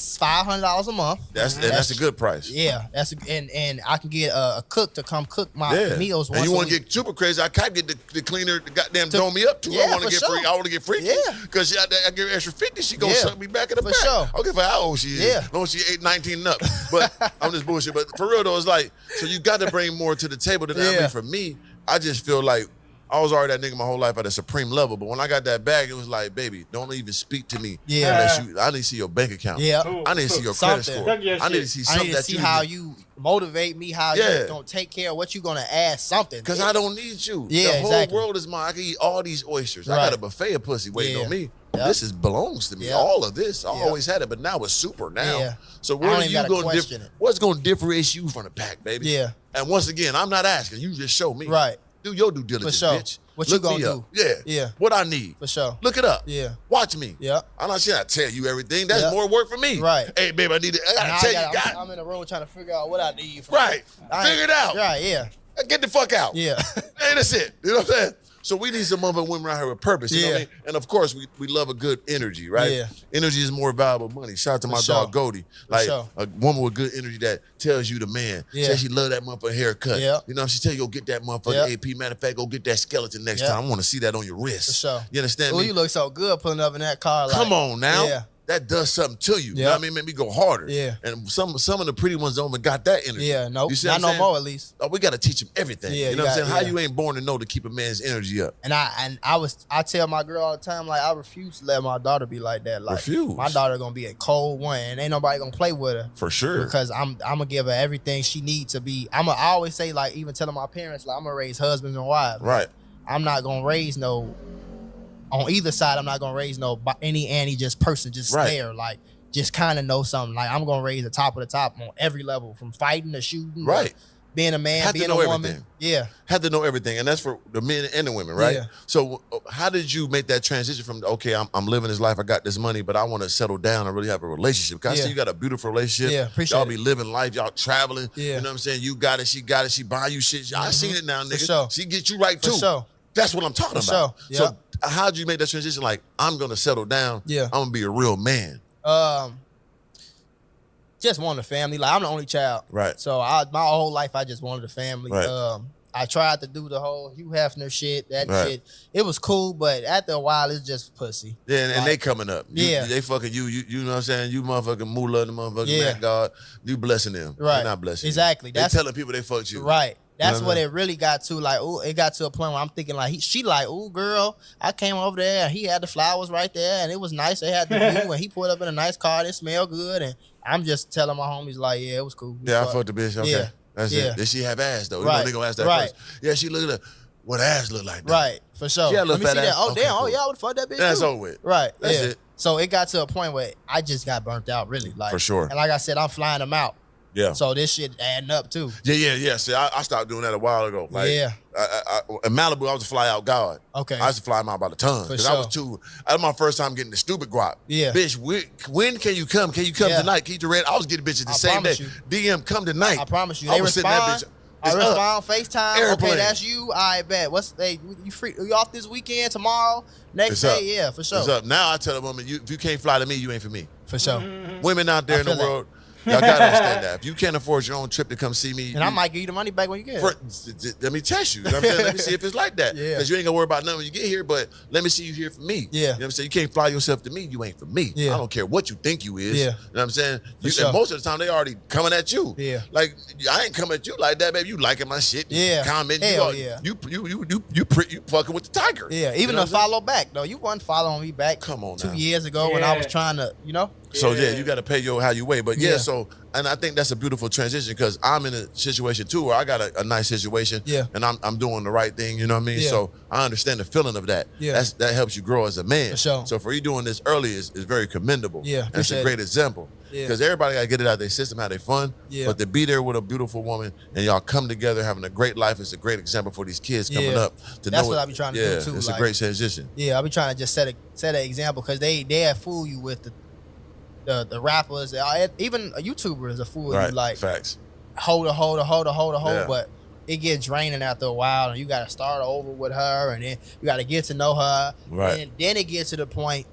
$500 a month. That's a good price. Yeah, and I can get a cook to come cook my meals. And once you a want to week. get super crazy? I can't get the cleaner to goddamn dome me up too. Yeah, I want to for get sure. free. I want to get freaky. Yeah. Because I give her extra 50. She gonna Yeah. suck me back in the For back. sure. I don't give a how old she is. Yeah. As long as she 19 and up. But I'm just bullshit. But for real though, it's like, so you got to bring more to the table than that. I Yeah. mean, for me, I just feel like I was already that nigga my whole life at a supreme level. But when I got that bag, it was like, baby, don't even speak to me. Yeah. Unless I need to see your bank account. Yeah. I need to see your credit Something. score. Tuck your I need to shit. see I something need to that see you how you motivate me, how Yeah. you're gonna take care of what you're gonna add something. Because I don't need you. Yeah, the whole exactly. world is mine. I can eat all these oysters. I Right. got a buffet of pussy waiting Yeah. on me. Yep. This belongs to me. Yep. All of this. I Yep. always had it, but now it's super now. Yeah. So I what don't are even you gotta going question it. what's going to differentiate you from the pack, baby? Yeah. And once again, I'm not asking. You just show me. Right. Do your due diligence, sure. bitch. What you Look gonna me up. do? Yeah. Yeah. What I need. For sure. Look it up. Yeah. Watch me. Yeah. I'm not sure I tell you everything. That's Yeah. more work for me. Right. Hey, babe, I need to. I And gotta tell you, God. I'm in the room trying to figure out what I need. From Right. Figure it out. Right. Yeah. Get the fuck out. Yeah. Hey, that's it. You know what I'm saying? So we need some other women out here with purpose. You know what I Yeah. mean? And of course, we love a good energy, right? Yeah. Energy is more valuable than money. Shout out to my sure. dog Goldie. Like sure. a woman with good energy that tells you the man. Yeah. Says she love that motherfucker haircut. Yeah. You know, she tell you go get that motherfucker Yeah. AP. Matter of fact, go get that skeleton next Yeah. time. I want to see that on your wrist. For sure. You understand Oh, me? you look so good pulling up in that car. Like, Come on now. Yeah. That does something to you. You know Yeah. what I mean? Make me go harder. Yeah. And some of the pretty ones don't even got that energy. Yeah. Nope. You see Not what I'm no saying? more, at least. Oh, we got to teach them everything. Yeah, you know you what I'm saying? got- How yeah. you ain't born to know to keep a man's energy up? And I tell my girl all the time, like, I refuse to let my daughter be like that. Like, Refuse. my daughter gonna be a cold one, and ain't nobody gonna play with her. For sure. Because I'm gonna give her everything she needs to be. I always say, like, even telling my parents, like, I'm gonna raise husbands and wives. Right. I'm not gonna raise on either side. I'm not gonna raise any just person just Right. there, like, just kind of know something. Like, I'm gonna raise the top of the top on every level, from fighting to shooting, Right. to being a man, Have to being know a woman. everything. Yeah. Had to know everything, and that's for the men and the women, right? Yeah. So, how did you make that transition from okay, I'm living this life, I got this money, but I want to settle down and really have a relationship? Cause I Yeah. see you got a beautiful relationship. Yeah, appreciate y'all it. be living life, y'all traveling. Yeah. You know what I'm saying? You got it, she got it, she buy you shit. I seen it now, nigga. sure. She get you right For too. sure. That's what I'm talking For about. sure. So, how'd you make that transition? Like, I'm gonna settle down. Yeah. I'm gonna be a real man. Just wanted a family. Like, I'm the only child. Right. So my whole life I just wanted a family. Right. I tried to do the whole Hugh Hefner shit. That Right. shit, it was cool, but after a while, it's just pussy. Yeah, and Like, they coming up. Yeah. They fucking you. You know what I'm saying? You motherfucking Mula, the motherfucking Yeah. Matt God. You blessing them. Right. They're not blessing Exactly. you. They telling people they fucked you. Right. That's know what what I it really got to. Like, ooh, it got to a point where I'm thinking like, she like, ooh, girl, I came over there and he had the flowers right there and it was nice. They had the view and he pulled up in a nice car. It smelled good. And I'm just telling my homies like, yeah, it was cool. Yeah, I fucked the bitch. Okay. Yeah. That's Yeah. it. Did she have ass though? You Right. know they gonna ask that Right. first. Yeah, she looked at what ass look like. Though. Right, for sure. She had a Let little me see fat that. ass. Oh, Okay, damn. cool. Oh, yeah, I would fuck that bitch That's too. over with. Right. That's yeah. it. So it got to a point where I just got burnt out, really. Like, For sure. And like I said, I'm flying them out. Yeah. So this shit adding up too. Yeah. See, I stopped doing that a while ago. Like, Yeah. In Malibu, I was a fly out God. Okay. I used to fly him out by the ton. For Because I was sure. that was my first time getting the stupid guap. Yeah. Bitch, when can you come? Can you come Yeah. tonight? Keep the red. I was getting bitches the I same day. promise you. DM, come tonight. I promise you. I They was sitting respond. that bitch. I It's up. respond, FaceTime. Airplane. Okay, that's you. I bet. You free? You off this weekend? Tomorrow? Next It's day? up. Yeah, for sure. It's up. Now I tell a woman, if you can't fly to me, you ain't for me. For sure. Women out there I in the feel that. world, y'all gotta understand that. If you can't afford your own trip to come see me, And I might give you the money back when you get it. let me test you. You know what I'm saying? Let me see if it's like that. Yeah. Because you ain't gonna worry about nothing when you get here, but let me see you here for me. Yeah. You know what I'm saying? You can't fly yourself to me, you ain't for me. Yeah. I don't care what you think you is. Yeah. You know what I'm saying? sure. And most of the time they already coming at you. Yeah. Like I ain't coming at you like that, baby. You liking my shit. Yeah. Commenting. Hell you, yeah. You fucking with the tiger. Yeah, You even know to what I'm saying? follow back though. You wasn't following me back. Come on 2 now. years ago when I was Yeah. trying to, So yeah, Yeah. you got to pay how you weigh. But yeah, Yeah. so and I think that's a beautiful transition because I'm in a situation too where I got a nice situation. Yeah. And I'm doing the right thing. You know what I mean? Yeah. So I understand the feeling of that. Yeah. That helps you grow as a man. For sure. So for you doing this early is very commendable. Yeah, And it's a appreciate great example. Yeah. Because everybody got to get it out of their system, have their fun. Yeah. But to be there with a beautiful woman and y'all come together having a great life is a great example for these kids coming Yeah. up. To That's know what it. I be trying to yeah, do, too, It's like- a great transition. Yeah, I be trying to just set an example because they fool you with the rappers, even YouTubers are fool Right. you like Facts. hold, Yeah. but it gets draining after a while, and you got to start over with her, and then you got to get to know her, Right. and then it gets to the point,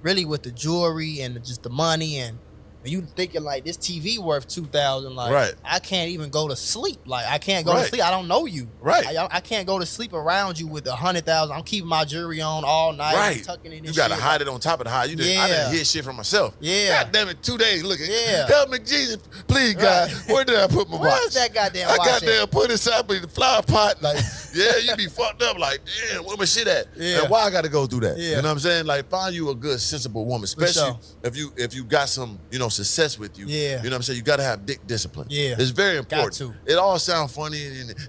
really with the jewelry and just the money, and you thinking like this TV worth $2,000, like Right. I can't even go to sleep, like I can't go to Right. sleep. I don't know you, Right. I can't go to sleep around you with 100,000. I'm keeping my jewelry on all night, Right. tucking it in. You gotta shit. hide it on top of the hide. I Yeah. didn't hear shit from myself. Yeah. God damn it, 2 days looking. Yeah. Help me, Jesus. Please, God. Right. Where did I put my watch? Where's that goddamn I watch got at? there, put it inside the flower pot. Like, yeah, you be fucked up. Like, damn, where my shit at? Yeah. And why I gotta go through that? Yeah. You know what I'm saying? Like, find you a good, sensible woman, especially sure. if you got some, success with you. Yeah. You know what I'm saying? You gotta have dick discipline. Yeah. It's very important. to. It all sounds funny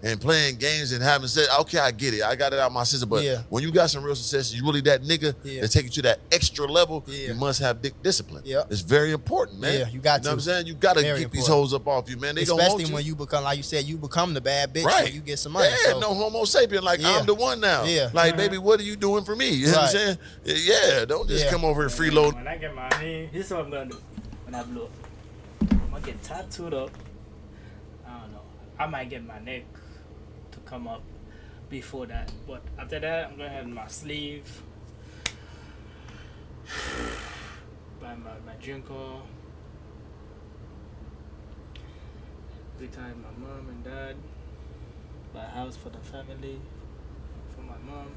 and playing games and having sex. Okay, I get it. I got it out my system. But Yeah. when you got some real success, you really that nigga Yeah. that take you to that extra level, Yeah. you must have dick discipline. Yep. It's very important, man. Yeah, you got know to. what I'm saying? You gotta Very keep these important. hoes up off you, man. They gonna Especially want you. when you become, like you said, you become the bad bitch Right. when you get some money. Yeah, so. no homo sapien. Like, Yeah. I'm the one now. Yeah. Like, baby, what are you doing for me? You know what I'm saying? Right. Yeah, don't just Yeah. come over and freeload. When I get money, this is what I'm gonna do. When I blow up, I'm gonna get tattooed up. I don't know. I might get my neck to come up before that, but after that, I'm gonna have my sleeve, buy my drinker, retire my mom and dad, buy a house for the family, for my mom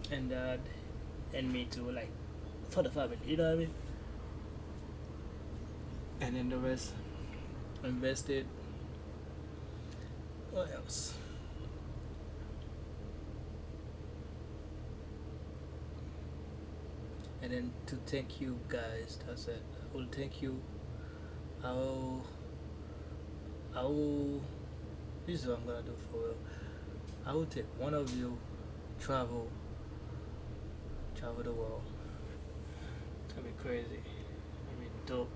and dad, and me too, like for the family, you know what I mean? And then the rest invested. What else? And then to thank you guys, that's it. I will thank you. I will. This is what I'm gonna do for real. I will take one of you, travel the world. It's gonna be crazy. It's gonna be dope.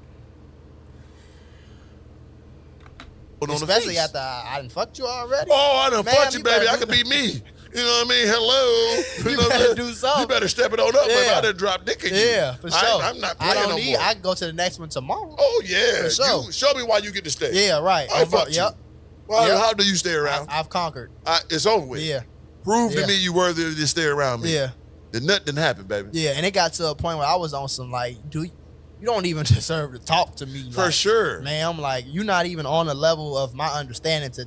On the Especially face. after I done fucked you already. Oh, I done Man, fucked you, you baby. better I do- could be me. You know what I mean? Hello. You know what I'm better saying? do something. You better step it on up, baby. Yeah. I done drop dick in you. Yeah, for sure. I'm not I playing don't no need. more. I can go to the next one tomorrow. Oh, yeah. For sure. You, show me why you get to stay. Yeah, right. I fucked you. Yep. Well, Yep. how do you stay around? I've conquered. It's over with. Yeah, Prove Yeah. to me you worthy to stay around me. yeah, Then nothing happened, baby. yeah. And it got to a point where I was on some like, you don't even deserve to talk to me. For like, sure. Ma'am, like, you're not even on the level of my understanding to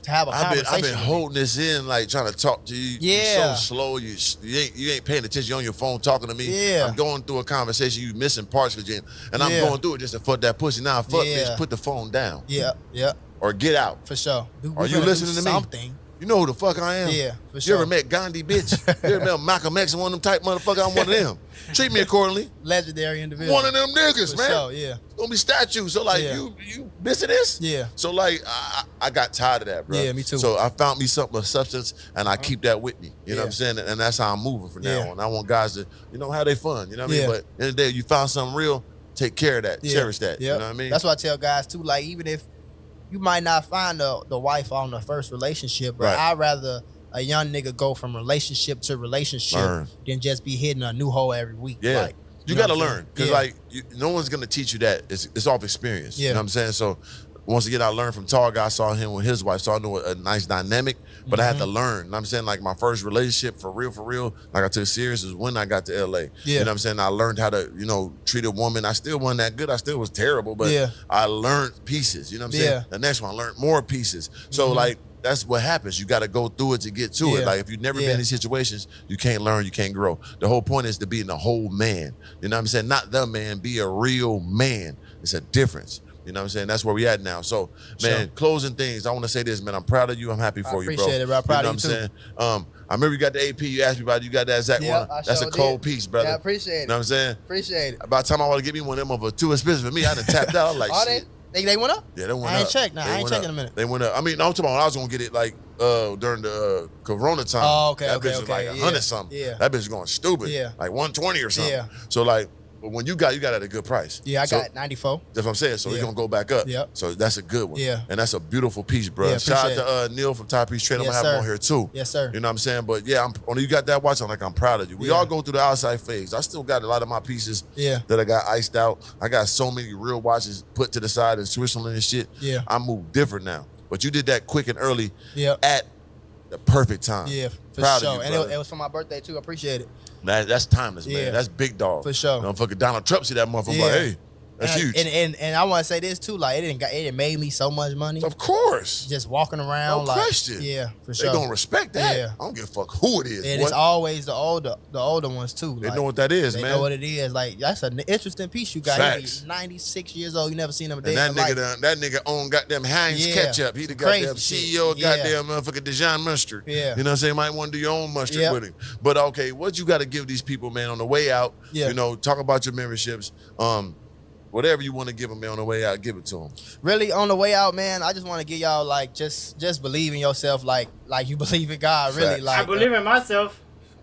have a conversation. I've been holding this in, like trying to talk to you. Yeah. You're so slow. You ain't paying attention. You're on your phone talking to me. Yeah. I'm going through a conversation. You missing parts of it, and I'm going through it just to fuck that pussy. Now, fuck bitch, put the phone down. Yeah. Or get out. For sure. Are you listening to me? Something. You know who the fuck I am? Yeah, for sure. You ever met Gandhi, bitch? You ever met Malcolm X and one of them type motherfucker? I'm one of them. Treat me accordingly. Legendary individual. One of them niggas, for man. Sure, yeah. It's gonna be statues. So like you missing this? Yeah. So like I got tired of that, bro. Yeah, me too. So I found me something of substance and I keep that with me. You know what I'm saying? And that's how I'm moving from now on. I want guys to, have their fun. You know what I mean? But at the end of the day, you found something real, take care of that. Cherish that. You know what I mean? That's what I tell guys too. Like, even if you might not find the wife on the first relationship, but I'd rather a young nigga go from relationship to relationship than just be hitting a new hole every week. Yeah. Like, you got to learn. Because, no one's going to teach you that. It's off experience. Yeah. You know what I'm saying? So, once again, I learned from Tall Guy. I saw him with his wife, so I knew a nice dynamic, but I had to learn. You know what I'm saying? Like, my first relationship, for real, like I took serious, is when I got to LA. Yeah. You know what I'm saying? I learned how to, treat a woman. I still wasn't that good. I still was terrible, but I learned pieces. You know what I'm saying? The next one, I learned more pieces. So, like, that's what happens. You got to go through it to get to it. Like, if you've never been in these situations, you can't learn, you can't grow. The whole point is to be the whole man. You know what I'm saying? Not the man, be a real man. It's a difference. You know what I'm saying? That's where we at now. So, man, closing things. I want to say this, man. I'm proud of you. I'm happy for you, bro. I appreciate it, bro. I'm proud of you, too. You know what I'm saying? I remember you got the AP. You asked me about it. You got that exact one. That's a cold piece, brother. Yeah, I appreciate it. You know what I'm saying? Appreciate it. By the time I want to get me one of them of a too expensive for me, I done tapped out. I was like, shit. They went up? Yeah, they went up. I ain't checked. Nah, I ain't checking in a minute. They went up. I mean, I'm talking about I was going to get it like during the Corona time. Oh, okay, that bitch was like 100 something. Yeah. That bitch was going stupid. Yeah. Like 120 or something. Yeah. So like, when you got at a good price. Yeah, I got 94. That's what I'm saying. So it's going to go back up. Yep. So that's a good one. Yeah. And that's a beautiful piece, bro. Yeah, shout out to Neil from Top Piece Trade. I'm going to have him on here too. Yes, sir. You know what I'm saying? But yeah, when you got that watch, I'm proud of you. We all go through the outside phase. I still got a lot of my pieces that I got iced out. I got so many real watches put to the side in Switzerland and shit. Yeah. I move different now. But you did that quick and early at the perfect time. Yeah, for proud sure. Of you, and it was for my birthday too. I appreciate it. That's timeless, man. That's big dog. For sure. Fucking Donald Trump see that motherfucker like, hey, that's huge. And I want to say this too, like it made me so much money. Of course. Just walking around, no question. Yeah, for sure. They gonna respect that. Yeah. I don't give a fuck who it is. And it's always the older ones too. They know what that is, man. They know what it is. Like, that's an interesting piece you got. Facts. He's 96 years old. You never seen him a day. And that nigga own goddamn Heinz ketchup. He the goddamn CEO of goddamn motherfucking Dijon mustard. Yeah. You know what I'm saying? Might want to do your own mustard with him. But okay, what you got to give these people, man, on the way out? Yeah. Talk about your memberships. Whatever you want to give them, man, on the way out, give it to them. Really, on the way out, man, I just want to give y'all, like, just believe in yourself, like you believe in God. Really, Facts. like, I believe in myself.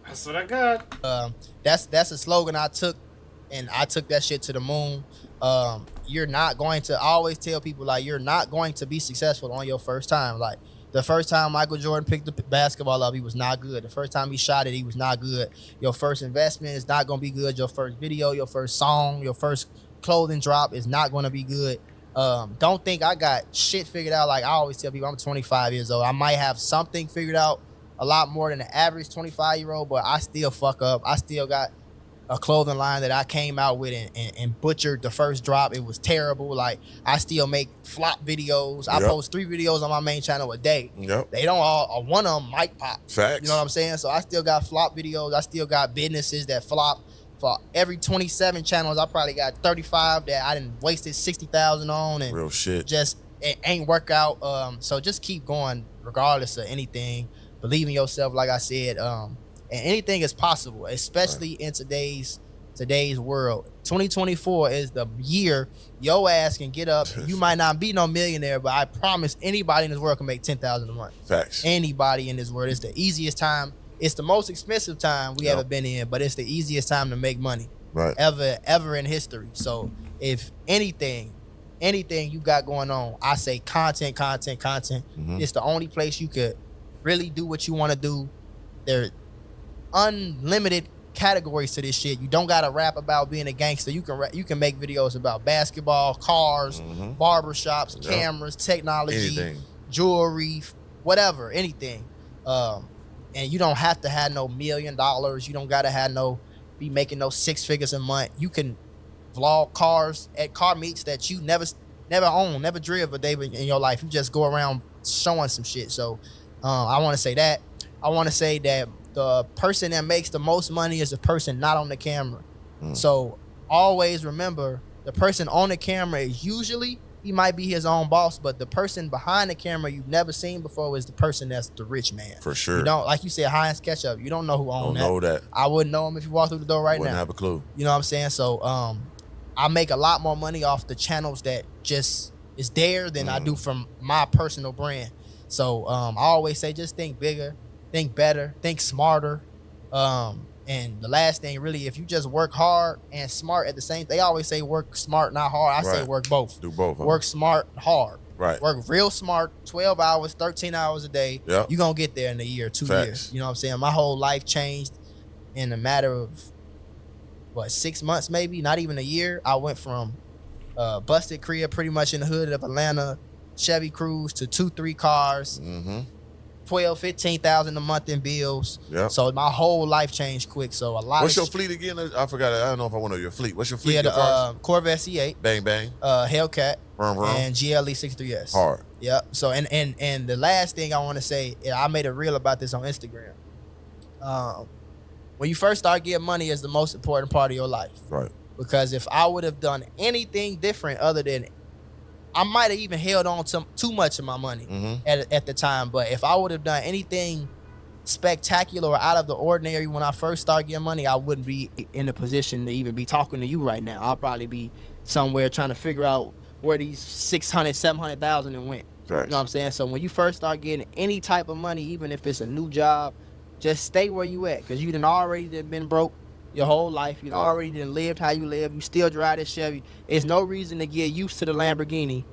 That's what I got. That's a slogan I took, and I took that shit to the moon. You're not going to. I always tell people, like, you're not going to be successful on your first time. Like, the first time Michael Jordan picked the basketball up, he was not good. The first time he shot it, he was not good. Your first investment is not going to be good. Your first video, your first song, your first clothing drop is not going to be good. Don't think I got shit figured out. Like I always tell people, I'm 25 years old. I might have something figured out a lot more than the average 25-year-old, but I still fuck up. I still got a clothing line that I came out with and butchered the first drop. It was terrible. Like, I still make flop videos. I post 3 videos on my main channel a day. Yep. They don't all, one of them might pop. Facts. You know what I'm saying? So I still got flop videos. I still got businesses that flop. For every 27 channels, I probably got 35 that I didn't wasted 60,000 on, and real shit. Just it ain't work out. So just keep going regardless of anything. Believe in yourself, like I said. And anything is possible, especially in today's world. 2024 is the year your ass can get up. You might not be no millionaire, but I promise anybody in this world can make 10,000 a month. Facts. Anybody in this world. It's the easiest time. It's the most expensive time we ever been in, but it's the easiest time to make money ever in history. So if anything you got going on, I say content. Mm-hmm. It's the only place you could really do what you want to do. There are unlimited categories to this shit. You don't gotta rap about being a gangster. You can make videos about basketball, cars, barbershops, cameras, technology, jewelry, whatever, anything. And you don't have to have no $1 million. You don't gotta have be making no 6 figures a month. You can vlog cars at car meets that you never owned, never driven a day in your life. You just go around showing some shit. So I want to say that. I want to say that the person that makes the most money is the person not on the camera. So always remember, the person on the camera is usually, he might be his own boss, but the person behind the camera you've never seen before is the person that's the rich man. For sure. You don't, like you said, Heinz Ketchup. You don't know who owns that. Don't know that. I wouldn't know him if you walked through the door right now. Wouldn't have a clue. You know what I'm saying? So I make a lot more money off the channels that just is there than I do from my personal brand. So I always say, just think bigger, think better, think smarter. And the last thing, really, if you just work hard and smart at the same, they always say work smart, not hard. I say work both. Do both. Work smart, hard. Right. Work real smart, 12 hours, 13 hours a day. Yep. You're going to get there in a year, 2 years. You know what I'm saying? My whole life changed in a matter of, 6 months maybe, not even a year. I went from busted crib pretty much in the hood of Atlanta, Chevy Cruze, to 2-3 cars. 12, 15,000 a month in bills. Yep. So my whole life changed quick. So a lot. What's your fleet again? I forgot. I don't know if I want to know your fleet. What's your fleet? Yeah, the Corvette C8. Bang bang. Hellcat. Vroom, vroom. And GLE 63S. Hard. Yep. So and the last thing I want to say, I made a reel about this on Instagram. When you first start getting money is the most important part of your life. Right. Because if I would have done anything different other than, I might have even held on to too much of my money at the time. But if I would have done anything spectacular or out of the ordinary when I first started getting money, I wouldn't be in a position to even be talking to you right now. I'll probably be somewhere trying to figure out where these 600, 700,000 and went. Right. You know what I'm saying? So when you first start getting any type of money, even if it's a new job, just stay where you at, because you done already been broke your whole life. You already done lived how you live. You still drive this Chevy. There's no reason to get used to the Lamborghini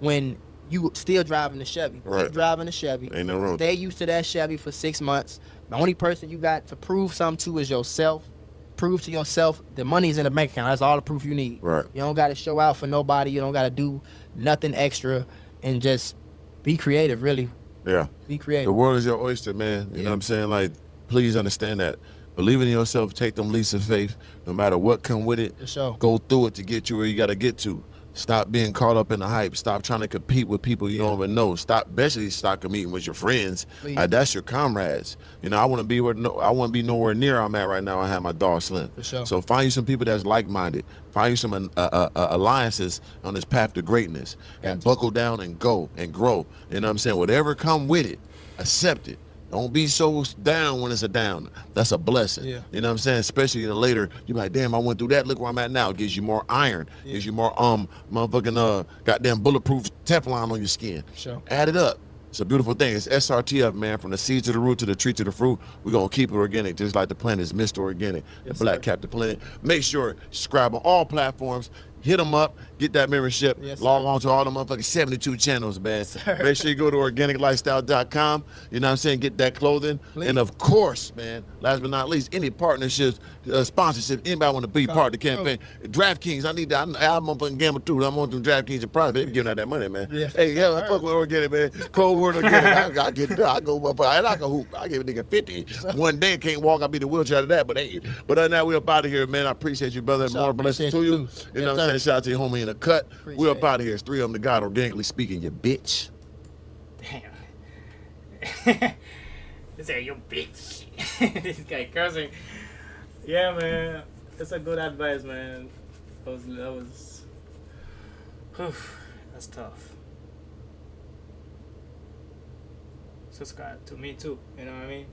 when you still driving the Chevy. Right. Keep driving the Chevy. Ain't no room. Stay used to that Chevy for 6 months. The only person you got to prove something to is yourself. Prove to yourself the money's in the bank account. That's all the proof you need. Right. You don't got to show out for nobody. You don't got to do nothing extra, and just be creative, really. Yeah. Be creative. The world is your oyster, man. You know what I'm saying? Like, please understand that. Believe in yourself. Take them leaps of faith. No matter what come with it, For sure. go through it to get you where you got to get to. Stop being caught up in the hype. Stop trying to compete with people you don't even know. Especially stop competing with your friends. That's your comrades. You know, I want to be nowhere near I'm at right now. I have my dog Slim. For sure. So find you some people that's like-minded. Find you some alliances on this path to greatness, and buckle down and go and grow. You know what I'm saying? Whatever come with it, accept it. Don't be so down when it's a down. That's a blessing. Yeah. You know what I'm saying? Especially later, you're like, damn, I went through that. Look where I'm at now. It gives you more iron. Gives you more motherfucking goddamn bulletproof Teflon on your skin. Sure. Add it up. It's a beautiful thing. It's SRTF, man. From the seed to the root to the tree to the fruit. We're going to keep it organic, just like the planet is Mr. Organic. Yes, the Black sir. Captain Planet. Make sure subscribe on all platforms. Hit them up. Get that membership. Yes, Log sir. on to all the motherfucking 72 channels, man. sir. Make sure you go to organiclifestyle.com. You know what I'm saying? Get that clothing. Please. And of course, man, last but not least, any partnerships, sponsorship, anybody want to be part of the campaign. DraftKings, I need that. I'm on fucking gamble too. I'm on them DraftKings and private. They be giving out that money, man. Yeah. Hey, yeah, I fuck with Organic, man. Cold word Organic. I get there. I go up. I can hoop. I give a nigga 50. One day can't walk. I'll be the wheelchair out of that. But hey, but other than that, we up out of here, man. I appreciate you, brother. Sure, More blessings to appreciate you. you too. You know Yes, what I'm saying? sir. Shout out to your homie in the cut. We Appreciate up out of here. It's 3 of them to God, organically speaking, you bitch. Damn. They say, you bitch. This guy cursing. Yeah, man. That's a good advice, man. That's tough. Subscribe to me too. You know what I mean?